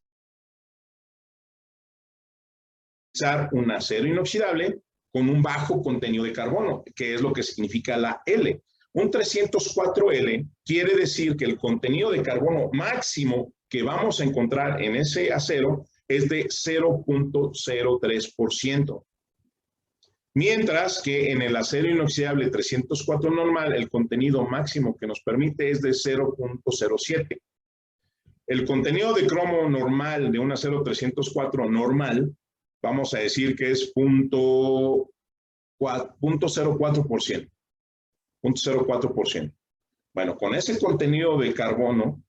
un acero inoxidable con un bajo contenido de carbono, que es lo que significa la L. Un 304L quiere decir que el contenido de carbono máximo que vamos a encontrar en ese acero es de 0.03%. Mientras que en el acero inoxidable 304 normal, el contenido máximo que nos permite es de 0.07. El contenido de cromo normal de un acero 304 normal, vamos a decir que es 0.04%. 0.04%. Bueno, con ese contenido de carbono,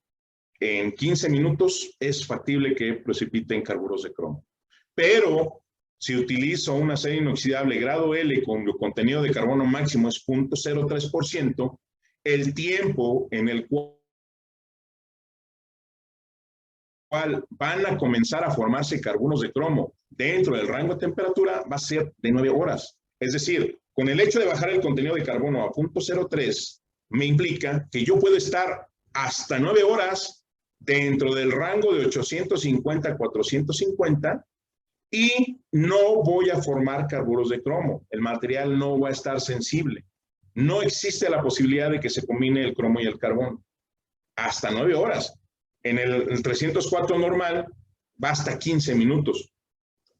en 15 minutos es factible que precipite en carburos de cromo. Pero si utilizo un acero inoxidable grado L con el contenido de carbono máximo es 0.03%, el tiempo en el cual van a comenzar a formarse carburos de cromo dentro del rango de temperatura va a ser de 9 horas. Es decir, con el hecho de bajar el contenido de carbono a 0.03, me implica que yo puedo estar hasta 9 horas dentro del rango de 850 a 450 y no voy a formar carburos de cromo. El material no va a estar sensible. No existe la posibilidad de que se combine el cromo y el carbono. Hasta 9 horas. En el 304 normal va hasta 15 minutos.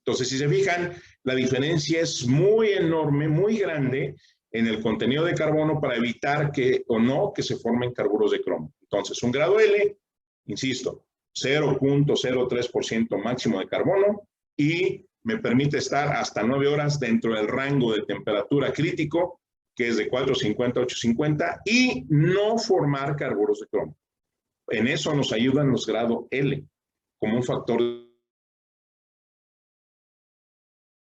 Entonces, si se fijan, la diferencia es muy enorme, muy grande en el contenido de carbono para evitar que se formen carburos de cromo. Entonces, un grado L, insisto, 0.03% máximo de carbono y me permite estar hasta 9 horas dentro del rango de temperatura crítico, que es de 450 a 850, y no formar carburos de cromo. En eso nos ayudan los grado L como un factor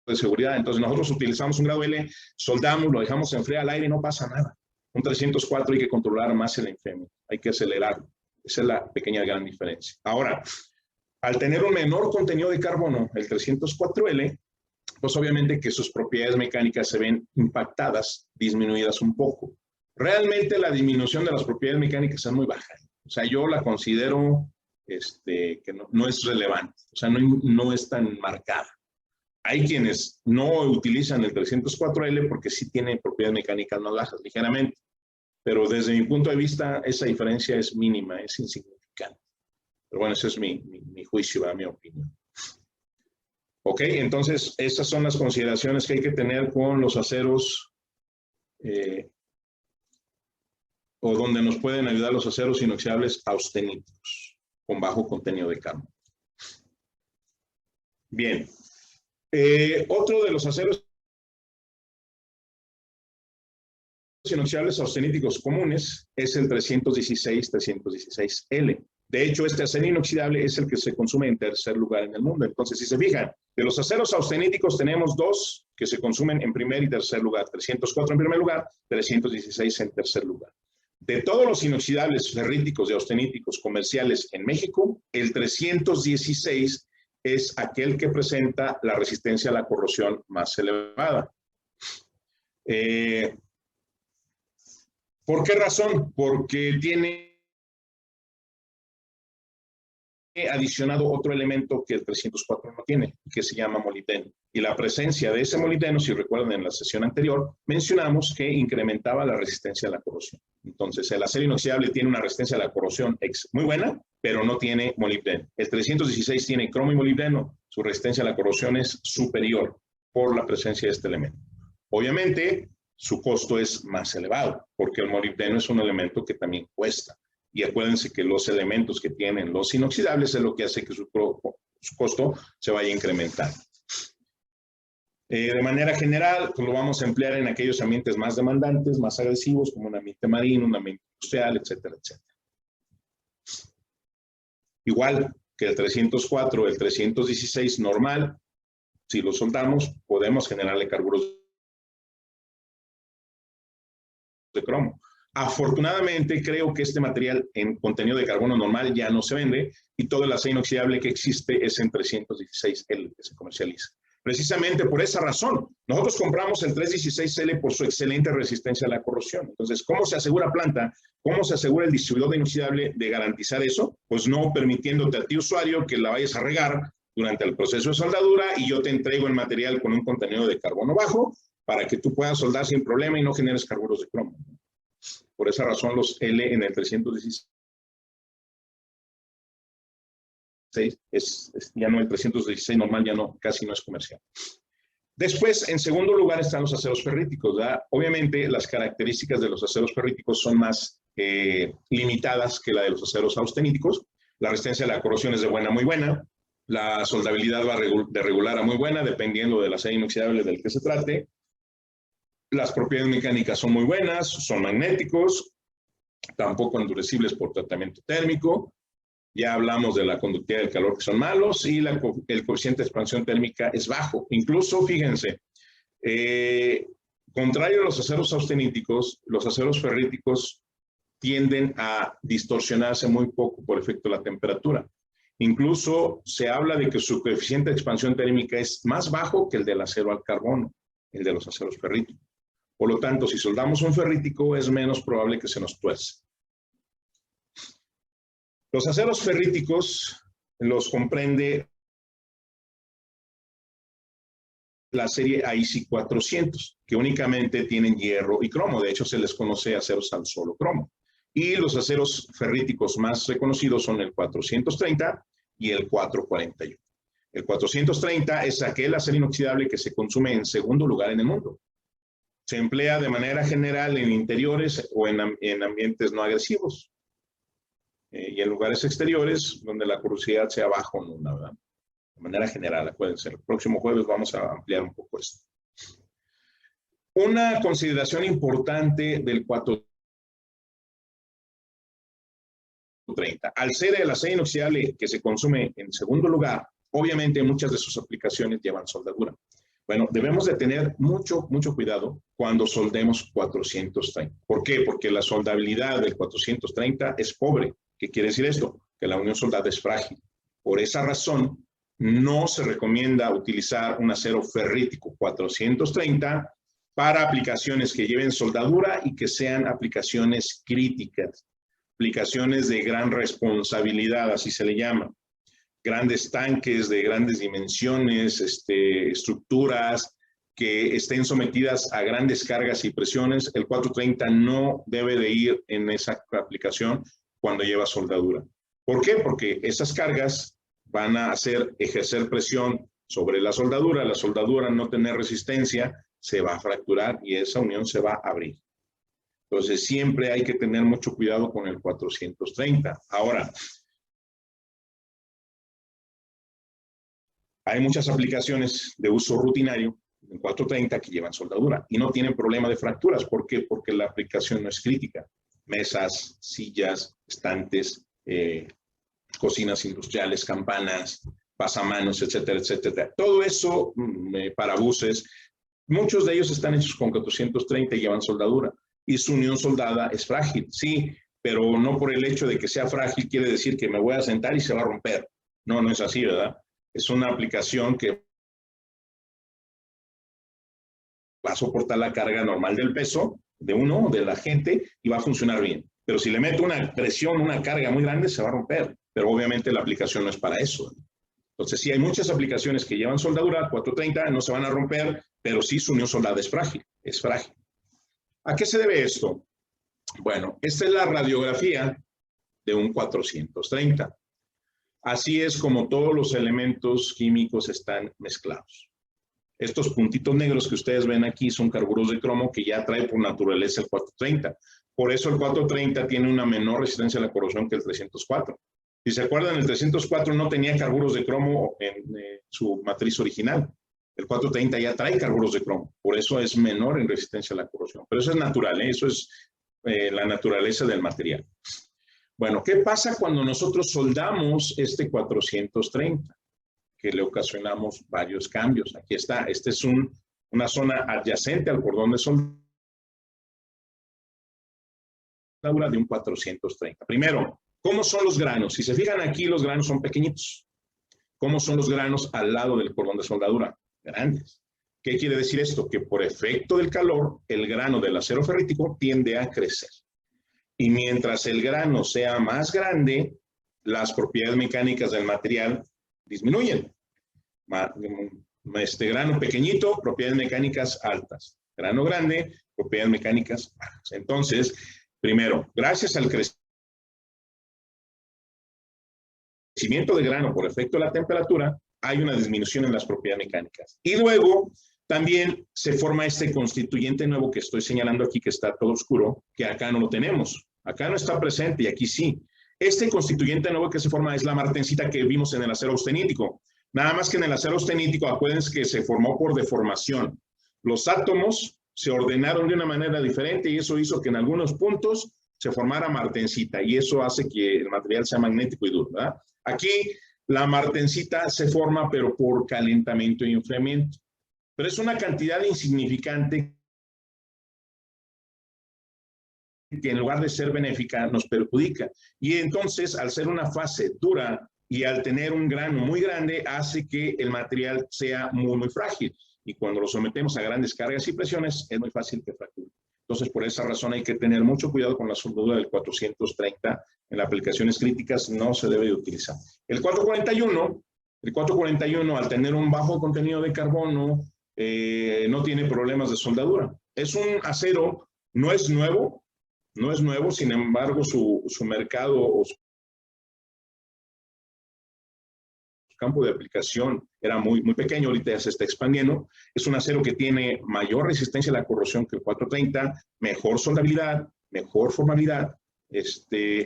de seguridad. Entonces nosotros utilizamos un grado L, soldamos, lo dejamos enfriar al aire y no pasa nada. Un 304 hay que controlar más el enfriamiento, hay que acelerarlo. Esa es la pequeña gran diferencia. Ahora, al tener un menor contenido de carbono, el 304L, pues obviamente que sus propiedades mecánicas se ven impactadas, disminuidas un poco. Realmente la disminución de las propiedades mecánicas es muy baja. O sea, yo la considero que no es relevante, o sea, no es tan marcada. Hay quienes no utilizan el 304L porque sí tiene propiedades mecánicas más bajas, ligeramente. Pero desde mi punto de vista, esa diferencia es mínima, es insignificante. Pero bueno, ese es mi juicio, mi opinión. Ok, entonces, estas son las consideraciones que hay que tener con los aceros o donde nos pueden ayudar los aceros inoxidables austeníticos con bajo contenido de carbono. Bien. Otro de los aceros inoxidables austeníticos comunes es el 316-316L. De hecho, este acero inoxidable es el que se consume en tercer lugar en el mundo. Entonces, si se fijan, de los aceros austeníticos tenemos dos que se consumen en primer y tercer lugar. 304 en primer lugar, 316 en tercer lugar. De todos los inoxidables ferríticos y austeníticos comerciales en México, el 316 es aquel que presenta la resistencia a la corrosión más elevada. ¿Por qué razón? Porque tiene adicionado otro elemento que el 304 no tiene, que se llama molibdeno. Y la presencia de ese molibdeno, si recuerdan en la sesión anterior, mencionamos que incrementaba la resistencia a la corrosión. Entonces, el acero inoxidable tiene una resistencia a la corrosión muy buena, pero no tiene molibdeno. El 316 tiene cromo y molibdeno. Su resistencia a la corrosión es superior por la presencia de este elemento. Obviamente, su costo es más elevado, porque el molibdeno es un elemento que también cuesta. Y acuérdense que los elementos que tienen los inoxidables es lo que hace que su costo se vaya incrementando. De manera general, pues lo vamos a emplear en aquellos ambientes más demandantes, más agresivos, como un ambiente marino, un ambiente industrial, etcétera, etcétera. Igual que el 304, el 316 normal, si lo soldamos, podemos generarle carburos de cromo. Afortunadamente, creo que este material en contenido de carbono normal ya no se vende y todo el acero inoxidable que existe es en 316L que se comercializa. Precisamente por esa razón, nosotros compramos el 316L por su excelente resistencia a la corrosión. Entonces, ¿cómo se asegura planta? ¿Cómo se asegura el distribuidor de inoxidable de garantizar eso? Pues no permitiéndote a ti, usuario, que la vayas a regar durante el proceso de soldadura y yo te entrego el material con un contenido de carbono bajo para que tú puedas soldar sin problema y no generes carburos de cromo. Por esa razón, los L en el 316 ya no el 316 normal, ya no, casi no es comercial. Después, en segundo lugar, están los aceros ferríticos, ¿verdad? Obviamente, las características de los aceros ferríticos son más limitadas que la de los aceros austeníticos. La resistencia a la corrosión es de buena a muy buena. La soldabilidad va de regular a muy buena, dependiendo del acero inoxidable del que se trate. Las propiedades mecánicas son muy buenas, son magnéticos, tampoco endurecibles por tratamiento térmico. Ya hablamos de la conductividad del calor, que son malos, y el coeficiente de expansión térmica es bajo. Incluso, fíjense, contrario a los aceros austeníticos, los aceros ferríticos tienden a distorsionarse muy poco por efecto de la temperatura. Incluso se habla de que su coeficiente de expansión térmica es más bajo que el del acero al carbono, el de los aceros ferríticos. Por lo tanto, si soldamos un ferrítico, es menos probable que se nos tuerza. Los aceros ferríticos los comprende la serie AISI 400, que únicamente tienen hierro y cromo. De hecho, se les conoce aceros al solo cromo. Y los aceros ferríticos más reconocidos son el 430 y el 441. El 430 es aquel acero inoxidable que se consume en segundo lugar en el mundo. Se emplea de manera general en interiores o en ambientes no agresivos. Y en lugares exteriores donde la corrosividad sea bajo o nula, ¿verdad? De manera general, acuérdense. El próximo jueves vamos a ampliar un poco esto. Una consideración importante del 430. Al ser el acero inoxidable que se consume en segundo lugar, obviamente muchas de sus aplicaciones llevan soldadura. Bueno, debemos de tener mucho cuidado cuando soldemos 430. ¿Por qué? Porque la soldabilidad del 430 es pobre. ¿Qué quiere decir esto? Que la unión soldada es frágil. Por esa razón, no se recomienda utilizar un acero ferrítico 430 para aplicaciones que lleven soldadura y que sean aplicaciones críticas, aplicaciones de gran responsabilidad, así se le llama. Grandes tanques de grandes dimensiones, estructuras que estén sometidas a grandes cargas y presiones. El 430 no debe de ir en esa aplicación cuando lleva soldadura. ¿Por qué? Porque esas cargas van a ejercer presión sobre la soldadura no tener resistencia, se va a fracturar y esa unión se va a abrir. Entonces siempre hay que tener mucho cuidado con el 430. Ahora, hay muchas aplicaciones de uso rutinario en 430 que llevan soldadura y no tienen problema de fracturas. ¿Por qué? Porque la aplicación no es crítica. Mesas, sillas, estantes, cocinas industriales, campanas, pasamanos, etcétera, etcétera. Todo eso, para buses, muchos de ellos están hechos con 430 y llevan soldadura. Y su unión soldada es frágil, sí, pero no por el hecho de que sea frágil quiere decir que me voy a sentar y se va a romper. No, no es así, ¿verdad? Es una aplicación que va a soportar la carga normal del peso de uno, de la gente, y va a funcionar bien. Pero si le meto una presión, una carga muy grande, se va a romper. Pero obviamente la aplicación no es para eso. Entonces, sí hay muchas aplicaciones que llevan soldadura, 430, no se van a romper, pero sí su unión soldada es frágil, es frágil. ¿A qué se debe esto? Bueno, esta es la radiografía de un 430. Así es como todos los elementos químicos están mezclados. Estos puntitos negros que ustedes ven aquí son carburos de cromo que ya trae por naturaleza el 430. Por eso el 430 tiene una menor resistencia a la corrosión que el 304. Si se acuerdan, el 304 no tenía carburos de cromo en su matriz original. El 430 ya trae carburos de cromo, por eso es menor en resistencia a la corrosión. Pero eso es natural, ¿eh? Eso es la naturaleza del material. Bueno, ¿qué pasa cuando nosotros soldamos este 430? Que le ocasionamos varios cambios. Aquí está, esta es una zona adyacente al cordón de soldadura de un 430. Primero, ¿cómo son los granos? Si se fijan aquí, los granos son pequeñitos. ¿Cómo son los granos al lado del cordón de soldadura? Grandes. ¿Qué quiere decir esto? Que por efecto del calor, el grano del acero ferrítico tiende a crecer. Y mientras el grano sea más grande, las propiedades mecánicas del material disminuyen. Este grano pequeñito, propiedades mecánicas altas. Grano grande, propiedades mecánicas bajas. Entonces, primero, gracias al crecimiento de grano por efecto de la temperatura, hay una disminución en las propiedades mecánicas. Y luego, también se forma este constituyente nuevo que estoy señalando aquí, que está todo oscuro, que acá no lo tenemos. Acá no está presente y aquí sí. Este constituyente nuevo que se forma es la martensita que vimos en el acero austenítico. Nada más que en el acero austenítico, acuérdense que se formó por deformación. Los átomos se ordenaron de una manera diferente y eso hizo que en algunos puntos se formara martensita y eso hace que el material sea magnético y duro, ¿verdad? Aquí la martensita se forma pero por calentamiento y enfriamiento. Pero es una cantidad insignificante que en lugar de ser benéfica nos perjudica. Y entonces, al ser una fase dura y al tener un grano muy grande, hace que el material sea muy, muy frágil. Y cuando lo sometemos a grandes cargas y presiones, es muy fácil que fracture. Entonces, por esa razón hay que tener mucho cuidado con la soldadura del 430. En las aplicaciones críticas no se debe de utilizar. El 441, al tener un bajo contenido de carbono, no tiene problemas de soldadura. Es un acero, no es nuevo, sin embargo, su mercado o su campo de aplicación era muy, muy pequeño, ahorita ya se está expandiendo. Es un acero que tiene mayor resistencia a la corrosión que el 430, mejor soldabilidad, mejor formabilidad.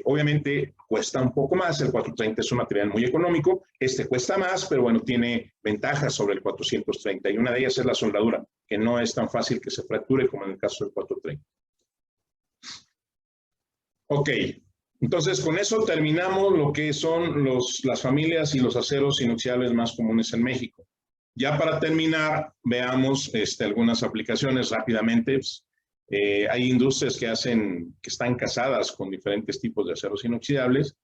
Obviamente cuesta un poco más, el 430 es un material muy económico, cuesta más, pero bueno, tiene ventajas sobre el 430 y una de ellas es la soldadura, que no es tan fácil que se fracture como en el caso del 430. Ok, entonces con eso terminamos lo que son las familias y los aceros inoxidables más comunes en México. Ya para terminar, veamos algunas aplicaciones rápidamente. Hay industrias que están casadas con diferentes tipos de aceros inoxidables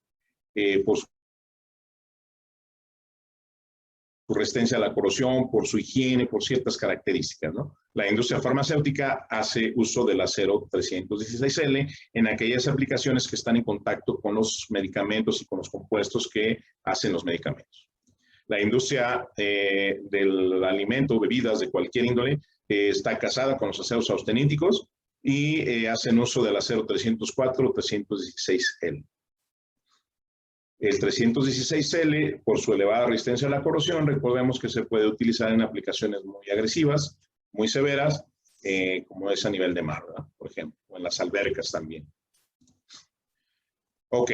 por su resistencia a la corrosión, por su higiene, por ciertas características, ¿no? La industria farmacéutica hace uso del acero 316L en aquellas aplicaciones que están en contacto con los medicamentos y con los compuestos que hacen los medicamentos. La industria del alimento, bebidas de cualquier índole, está casada con los aceros austeníticos y hacen uso del acero 304 o 316L. El 316L, por su elevada resistencia a la corrosión, recordemos que se puede utilizar en aplicaciones muy agresivas, muy severas, como es a nivel de mar, ¿verdad? Por ejemplo, o en las albercas también. Ok.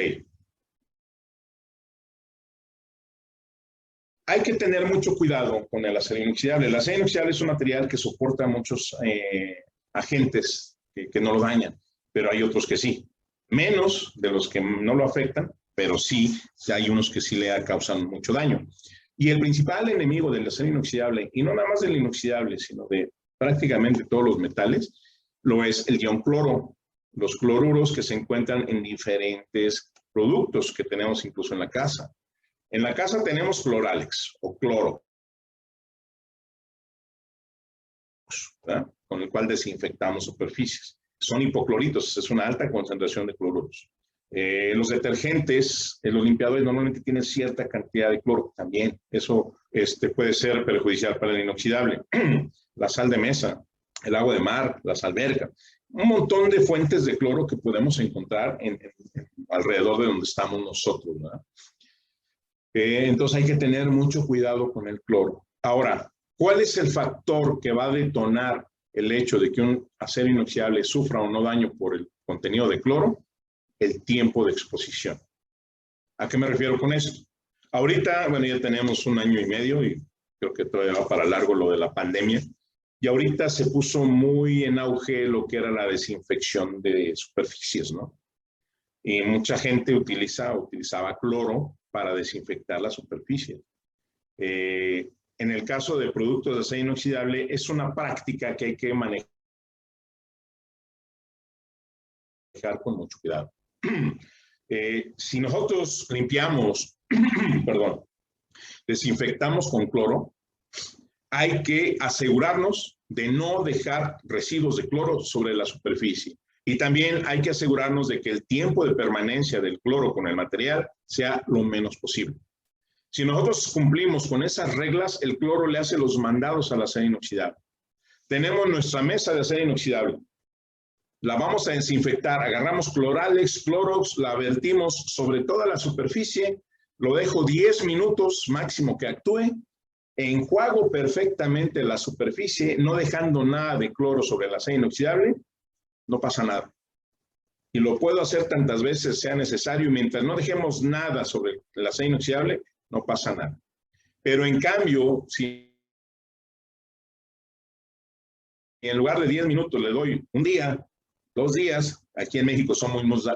Hay que tener mucho cuidado con el acero inoxidable. El acero inoxidable es un material que soporta muchos agentes que no lo dañan, pero hay otros que sí. Menos de los que no lo afectan, pero sí hay unos que sí le causan mucho daño. Y el principal enemigo del acero inoxidable, y no nada más del inoxidable, sino de prácticamente todos los metales, lo es el ion cloro, los cloruros que se encuentran en diferentes productos que tenemos incluso en la casa. En la casa tenemos cloralex o cloro, ¿verdad? Con el cual desinfectamos superficies. Son hipocloritos, es una alta concentración de cloruros. Los detergentes, los limpiadores normalmente tienen cierta cantidad de cloro también. Eso puede ser perjudicial para el inoxidable. La sal de mesa, el agua de mar, las albercas, un montón de fuentes de cloro que podemos encontrar alrededor de donde estamos nosotros, ¿verdad? Entonces hay que tener mucho cuidado con el cloro. Ahora, ¿cuál es el factor que va a detonar el hecho de que un acero inoxidable sufra o no daño por el contenido de cloro? El tiempo de exposición. ¿A qué me refiero con esto? Ahorita, bueno, ya tenemos 1 año y medio y creo que todavía va para largo lo de la pandemia. Y ahorita se puso muy en auge lo que era la desinfección de superficies, ¿no? Y mucha gente utilizaba cloro para desinfectar la superficie. En el caso de productos de acero inoxidable, es una práctica que hay que manejar con mucho cuidado. Si nosotros limpiamos, perdón, desinfectamos con cloro, hay que asegurarnos de no dejar residuos de cloro sobre la superficie. Y también hay que asegurarnos de que el tiempo de permanencia del cloro con el material sea lo menos posible. Si nosotros cumplimos con esas reglas, el cloro le hace los mandados al acero inoxidable. Tenemos nuestra mesa de acero inoxidable. La vamos a desinfectar, agarramos cloralex, clorox, la vertimos sobre toda la superficie, lo dejo 10 minutos máximo que actúe, enjuago perfectamente la superficie, no dejando nada de cloro sobre el acero inoxidable, no pasa nada. Y lo puedo hacer tantas veces sea necesario, mientras no dejemos nada sobre el acero inoxidable, no pasa nada. Pero en cambio, si en lugar de 10 minutos le doy 1 día, 2 días, aquí en México son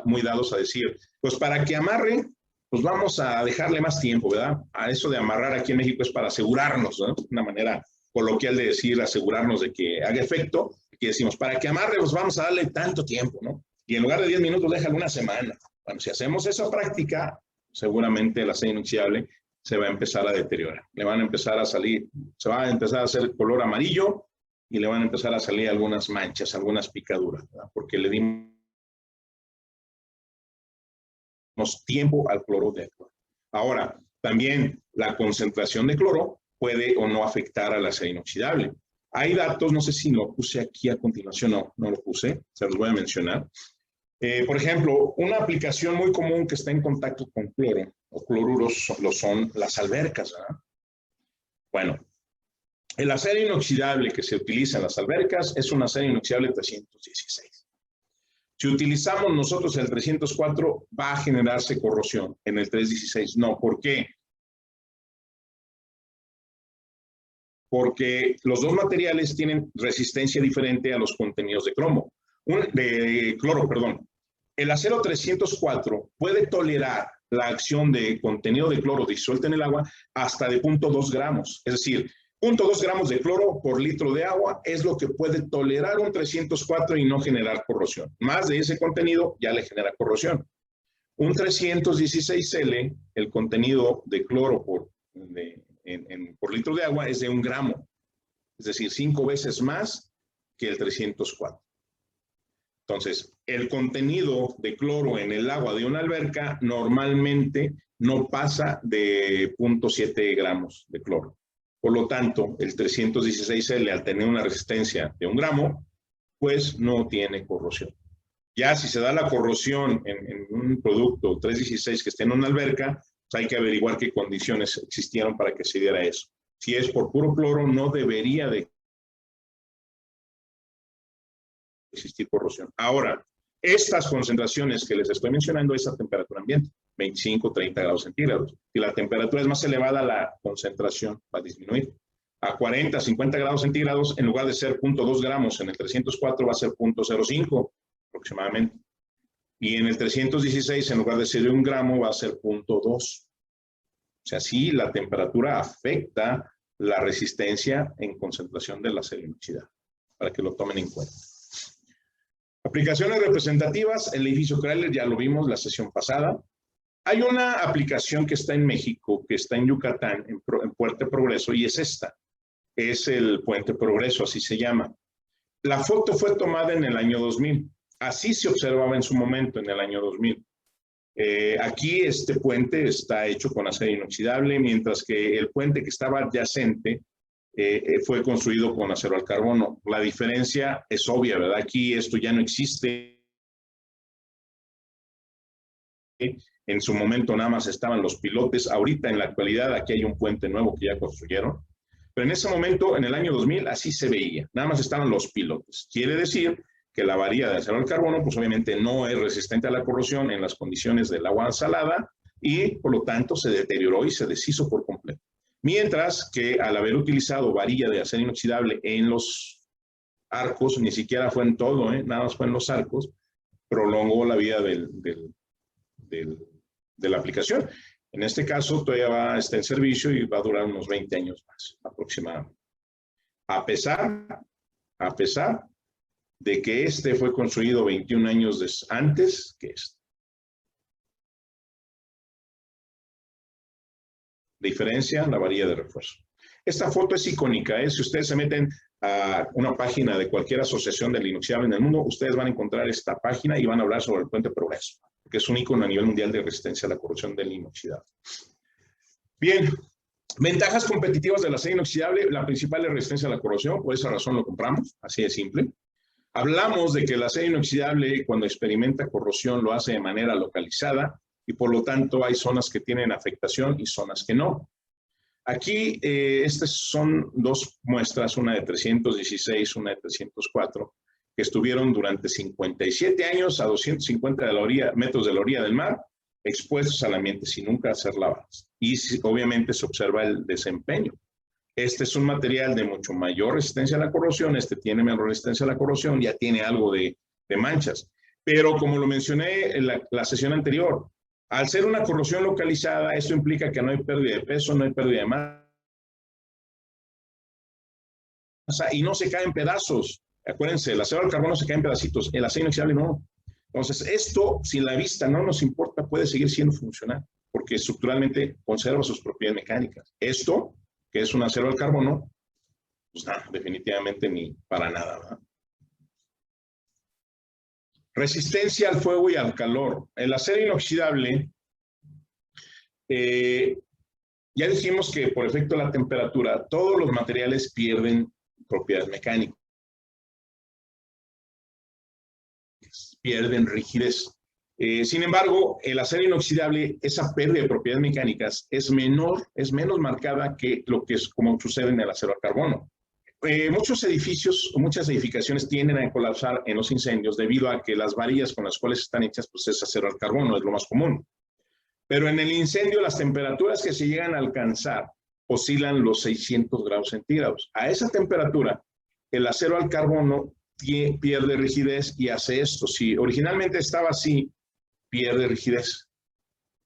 muy dados a decir, pues para que amarre, pues vamos a dejarle más tiempo, ¿verdad? A eso de amarrar aquí en México es para asegurarnos, ¿no? Una manera coloquial de decir asegurarnos de que haga efecto, que decimos, para que amarre, pues vamos a darle tanto tiempo, ¿no? Y en lugar de 10 minutos, déjale 1 semana. Bueno, si hacemos esa práctica, seguramente el acero inoxidable se va a empezar a deteriorar. Le van a empezar a salir, se va a empezar a hacer color amarillo, y le van a empezar a salir algunas manchas, algunas picaduras, ¿verdad? Porque le dimos tiempo al cloro de cloro. Ahora, también la concentración de cloro puede o no afectar al acero inoxidable. Hay datos, no sé si lo puse aquí a continuación, no lo puse, se los voy a mencionar. Por ejemplo, una aplicación muy común que está en contacto con cloro o cloruros son las albercas, ¿verdad? Bueno, el acero inoxidable que se utiliza en las albercas es un acero inoxidable 316. Si utilizamos nosotros el 304, va a generarse corrosión. En el 316 no. ¿Por qué? Porque los dos materiales tienen resistencia diferente a los contenidos de cloro, perdón. El acero 304 puede tolerar la acción de contenido de cloro disuelto en el agua hasta de 0.2 gramos. Es decir, 0.2 gramos de cloro por litro de agua es lo que puede tolerar un 304 y no generar corrosión. Más de ese contenido ya le genera corrosión. Un 316L, el contenido de cloro por litro de agua es de 1 gramo. Es decir, 5 veces más que el 304. Entonces, el contenido de cloro en el agua de una alberca normalmente no pasa de 0.7 gramos de cloro. Por lo tanto, el 316L, al tener una resistencia de 1 gramo, pues no tiene corrosión. Ya si se da la corrosión en un producto 316 que esté en una alberca, pues hay que averiguar qué condiciones existieron para que se diera eso. Si es por puro cloro, no debería de existir corrosión. Ahora, estas concentraciones que les estoy mencionando es a temperatura ambiente. 25, 30 grados centígrados. Si la temperatura es más elevada, la concentración va a disminuir. A 40, 50 grados centígrados, en lugar de ser 0.2 gramos en el 304, va a ser 0.05 aproximadamente. Y en el 316, en lugar de ser 1 gramo, va a ser 0.2. O sea, sí, la temperatura afecta la resistencia en concentración del acero inoxidable, para que lo tomen en cuenta. Aplicaciones representativas, el edificio Chrysler, ya lo vimos la sesión pasada. Hay una aplicación que está en México, que está en Yucatán, en Puente Progreso, y es esta. Es el Puente Progreso, así se llama. La foto fue tomada en el año 2000. Así se observaba en su momento, en el año 2000. Aquí este puente está hecho con acero inoxidable, mientras que el puente que estaba adyacente fue construido con acero al carbono. La diferencia es obvia, ¿verdad? Aquí esto ya no existe. En su momento nada más estaban los pilotes. Ahorita, en la actualidad, aquí hay un puente nuevo que ya construyeron. Pero en ese momento, en el año 2000, así se veía. Nada más estaban los pilotes. Quiere decir que la varilla de acero al carbono, pues obviamente no es resistente a la corrosión en las condiciones del agua salada y por lo tanto se deterioró y se deshizo por completo. Mientras que al haber utilizado varilla de acero inoxidable en los arcos, ni siquiera fue en todo, nada más fue en los arcos, prolongó la vida de la aplicación. En este caso todavía está en servicio y va a durar unos 20 años más aproximadamente. A pesar de que este fue construido 21 años antes que este. Diferencia, la varilla de refuerzo. Esta foto es icónica, Si ustedes se meten a una página de cualquier asociación del inoxidable en el mundo, ustedes van a encontrar esta página y van a hablar sobre el Puente Progreso, que es un icono a nivel mundial de resistencia a la corrosión del inoxidable. Bien, ventajas competitivas del acero inoxidable. La principal es resistencia a la corrosión, por esa razón lo compramos, así de simple. Hablamos de que el acero inoxidable, cuando experimenta corrosión, lo hace de manera localizada y por lo tanto hay zonas que tienen afectación y zonas que no. Aquí, estas son dos muestras, una de 316, una de 304, que estuvieron durante 57 años a 250 metros de la orilla del mar, expuestos al ambiente sin nunca ser lavados. Y obviamente se observa el desempeño. Este es un material de mucho mayor resistencia a la corrosión, este tiene menor resistencia a la corrosión, ya tiene algo de manchas. Pero como lo mencioné en la sesión anterior, al ser una corrosión localizada, esto implica que no hay pérdida de peso, no hay pérdida de masa y no se cae en pedazos. Acuérdense, el acero al carbono se cae en pedacitos, el acero inoxidable no. Entonces, esto, si la vista no nos importa, puede seguir siendo funcional, porque estructuralmente conserva sus propiedades mecánicas. Esto, que es un acero al carbono, pues nada, definitivamente ni para nada, ¿verdad? Resistencia al fuego y al calor. El acero inoxidable, ya dijimos que por efecto de la temperatura, todos los materiales pierden propiedades mecánicas, pierden rigidez. Sin embargo, el acero inoxidable, esa pérdida de propiedades mecánicas es menos marcada que lo que es como sucede en el acero al carbono. Muchos edificios o muchas edificaciones tienden a colapsar en los incendios debido a que las varillas con las cuales están hechas pues es acero al carbono, es lo más común. Pero en el incendio las temperaturas que se llegan a alcanzar oscilan los 600 grados centígrados. A esa temperatura, el acero al carbono pierde rigidez y hace esto. Si originalmente estaba así, pierde rigidez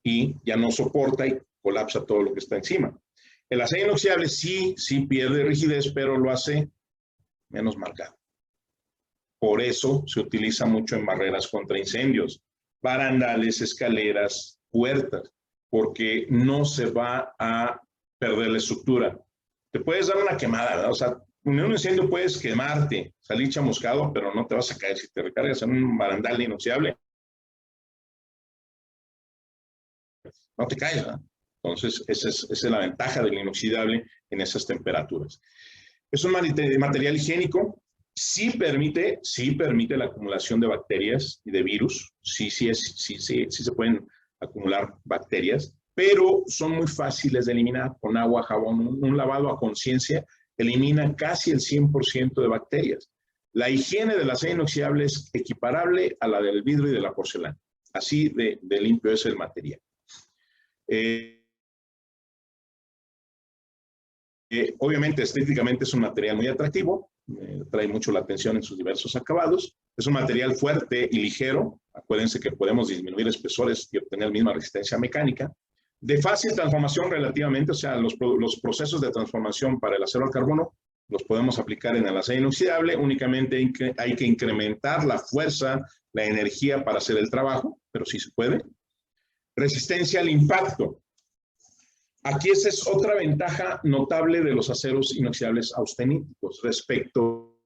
y ya no soporta y colapsa todo lo que está encima. El acero inoxidable sí pierde rigidez, pero lo hace menos marcado. Por eso se utiliza mucho en barreras contra incendios, barandales, escaleras, puertas, porque no se va a perder la estructura. Te puedes dar una quemada, ¿verdad? O sea, en un incendio puedes quemarte, salir chamuscado, pero no te vas a caer. Si te recargas en un barandal inoxidable, no te caes, ¿verdad? Entonces, esa es la ventaja del inoxidable en esas temperaturas. Es un material higiénico, sí permite la acumulación de bacterias y de virus, sí se pueden acumular bacterias, pero son muy fáciles de eliminar con agua, jabón. Un lavado a conciencia elimina casi el 100% de bacterias. La higiene del acero inoxidable es equiparable a la del vidrio y de la porcelana. Así de limpio es el material. Obviamente, estéticamente es un material muy atractivo, trae mucho la atención en sus diversos acabados. Es un material fuerte y ligero. Acuérdense que podemos disminuir espesores y obtener la misma resistencia mecánica. De fácil transformación relativamente, o sea, los procesos de transformación para el acero al carbono los podemos aplicar en el acero inoxidable. Únicamente hay que incrementar la fuerza, la energía para hacer el trabajo, pero sí se puede. Resistencia al impacto. Aquí esa es otra ventaja notable de los aceros inoxidables austeníticos respecto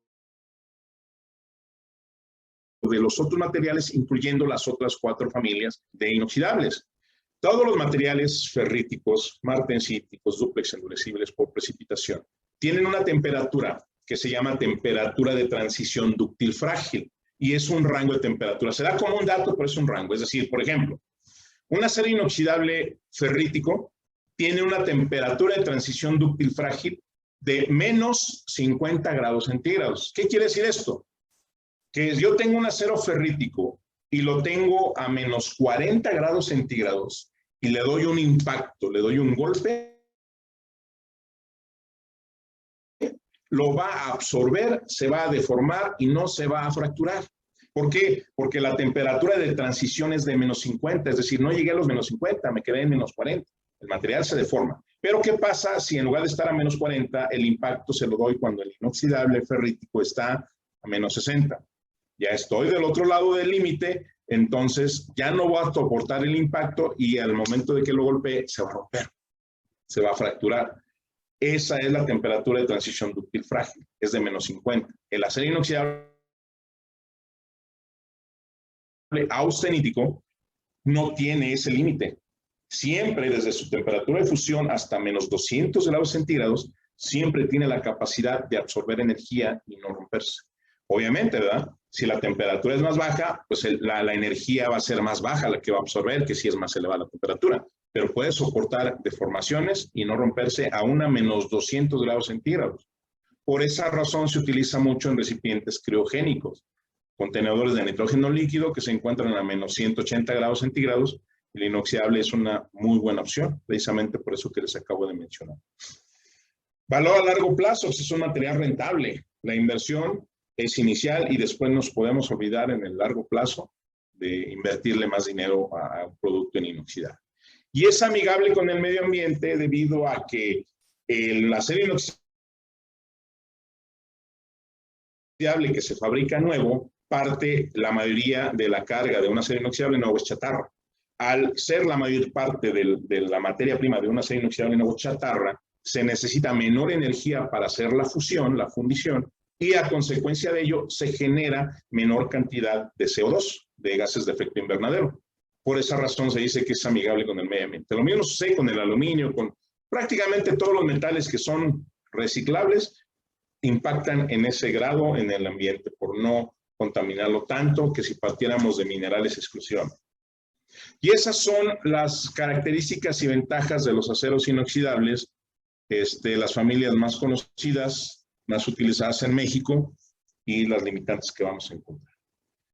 de los otros materiales, incluyendo las otras 4 familias de inoxidables. Todos los materiales ferríticos, martensíticos, dúplex endurecibles por precipitación, tienen una temperatura que se llama temperatura de transición dúctil frágil, y es un rango de temperatura. Se da como un dato, pero es un rango. Es decir, por ejemplo, un acero inoxidable ferrítico tiene una temperatura de transición dúctil frágil de menos 50 grados centígrados. ¿Qué quiere decir esto? Que yo tengo un acero ferrítico y lo tengo a menos 40 grados centígrados y le doy un impacto, le doy un golpe, lo va a absorber, se va a deformar y no se va a fracturar. ¿Por qué? Porque la temperatura de transición es de menos 50, es decir, no llegué a los menos 50, me quedé en menos 40. El material se deforma. Pero ¿qué pasa si en lugar de estar a menos 40, el impacto se lo doy cuando el inoxidable ferrítico está a menos 60? Ya estoy del otro lado del límite, entonces ya no voy a soportar el impacto y al momento de que lo golpee se va a romper, se va a fracturar. Esa es la temperatura de transición dúctil frágil, es de menos 50. El acero inoxidable austenítico no tiene ese límite. Siempre, desde su temperatura de fusión hasta menos 200 grados centígrados, siempre tiene la capacidad de absorber energía y no romperse. Obviamente, ¿verdad? Si la temperatura es más baja, pues la energía va a ser más baja la que va a absorber que si es más elevada la temperatura. Pero puede soportar deformaciones y no romperse aún a menos 200 grados centígrados. Por esa razón se utiliza mucho en recipientes criogénicos, contenedores de nitrógeno líquido que se encuentran a menos 180 grados centígrados. El inoxidable es una muy buena opción, precisamente por eso que les acabo de mencionar. Valor a largo plazo, pues es un material rentable. La inversión es inicial y después nos podemos olvidar en el largo plazo de invertirle más dinero a un producto en inoxidable. Y es amigable con el medio ambiente debido a que el acero inoxidable que se fabrica nuevo, la mayoría de la carga de un acero inoxidable nuevo es chatarra. Al ser la mayor parte de la materia prima de un acero inoxidable nuevo chatarra, se necesita menor energía para hacer la fusión, la fundición, y a consecuencia de ello se genera menor cantidad de CO2, de gases de efecto invernadero. Por esa razón se dice que es amigable con el medio ambiente. Lo mismo sucede con el aluminio, con prácticamente todos los metales que son reciclables, impactan en ese grado en el ambiente por no contaminarlo tanto que si partiéramos de minerales exclusivamente. Y esas son las características y ventajas de los aceros inoxidables, las familias más conocidas, más utilizadas en México y las limitantes que vamos a encontrar.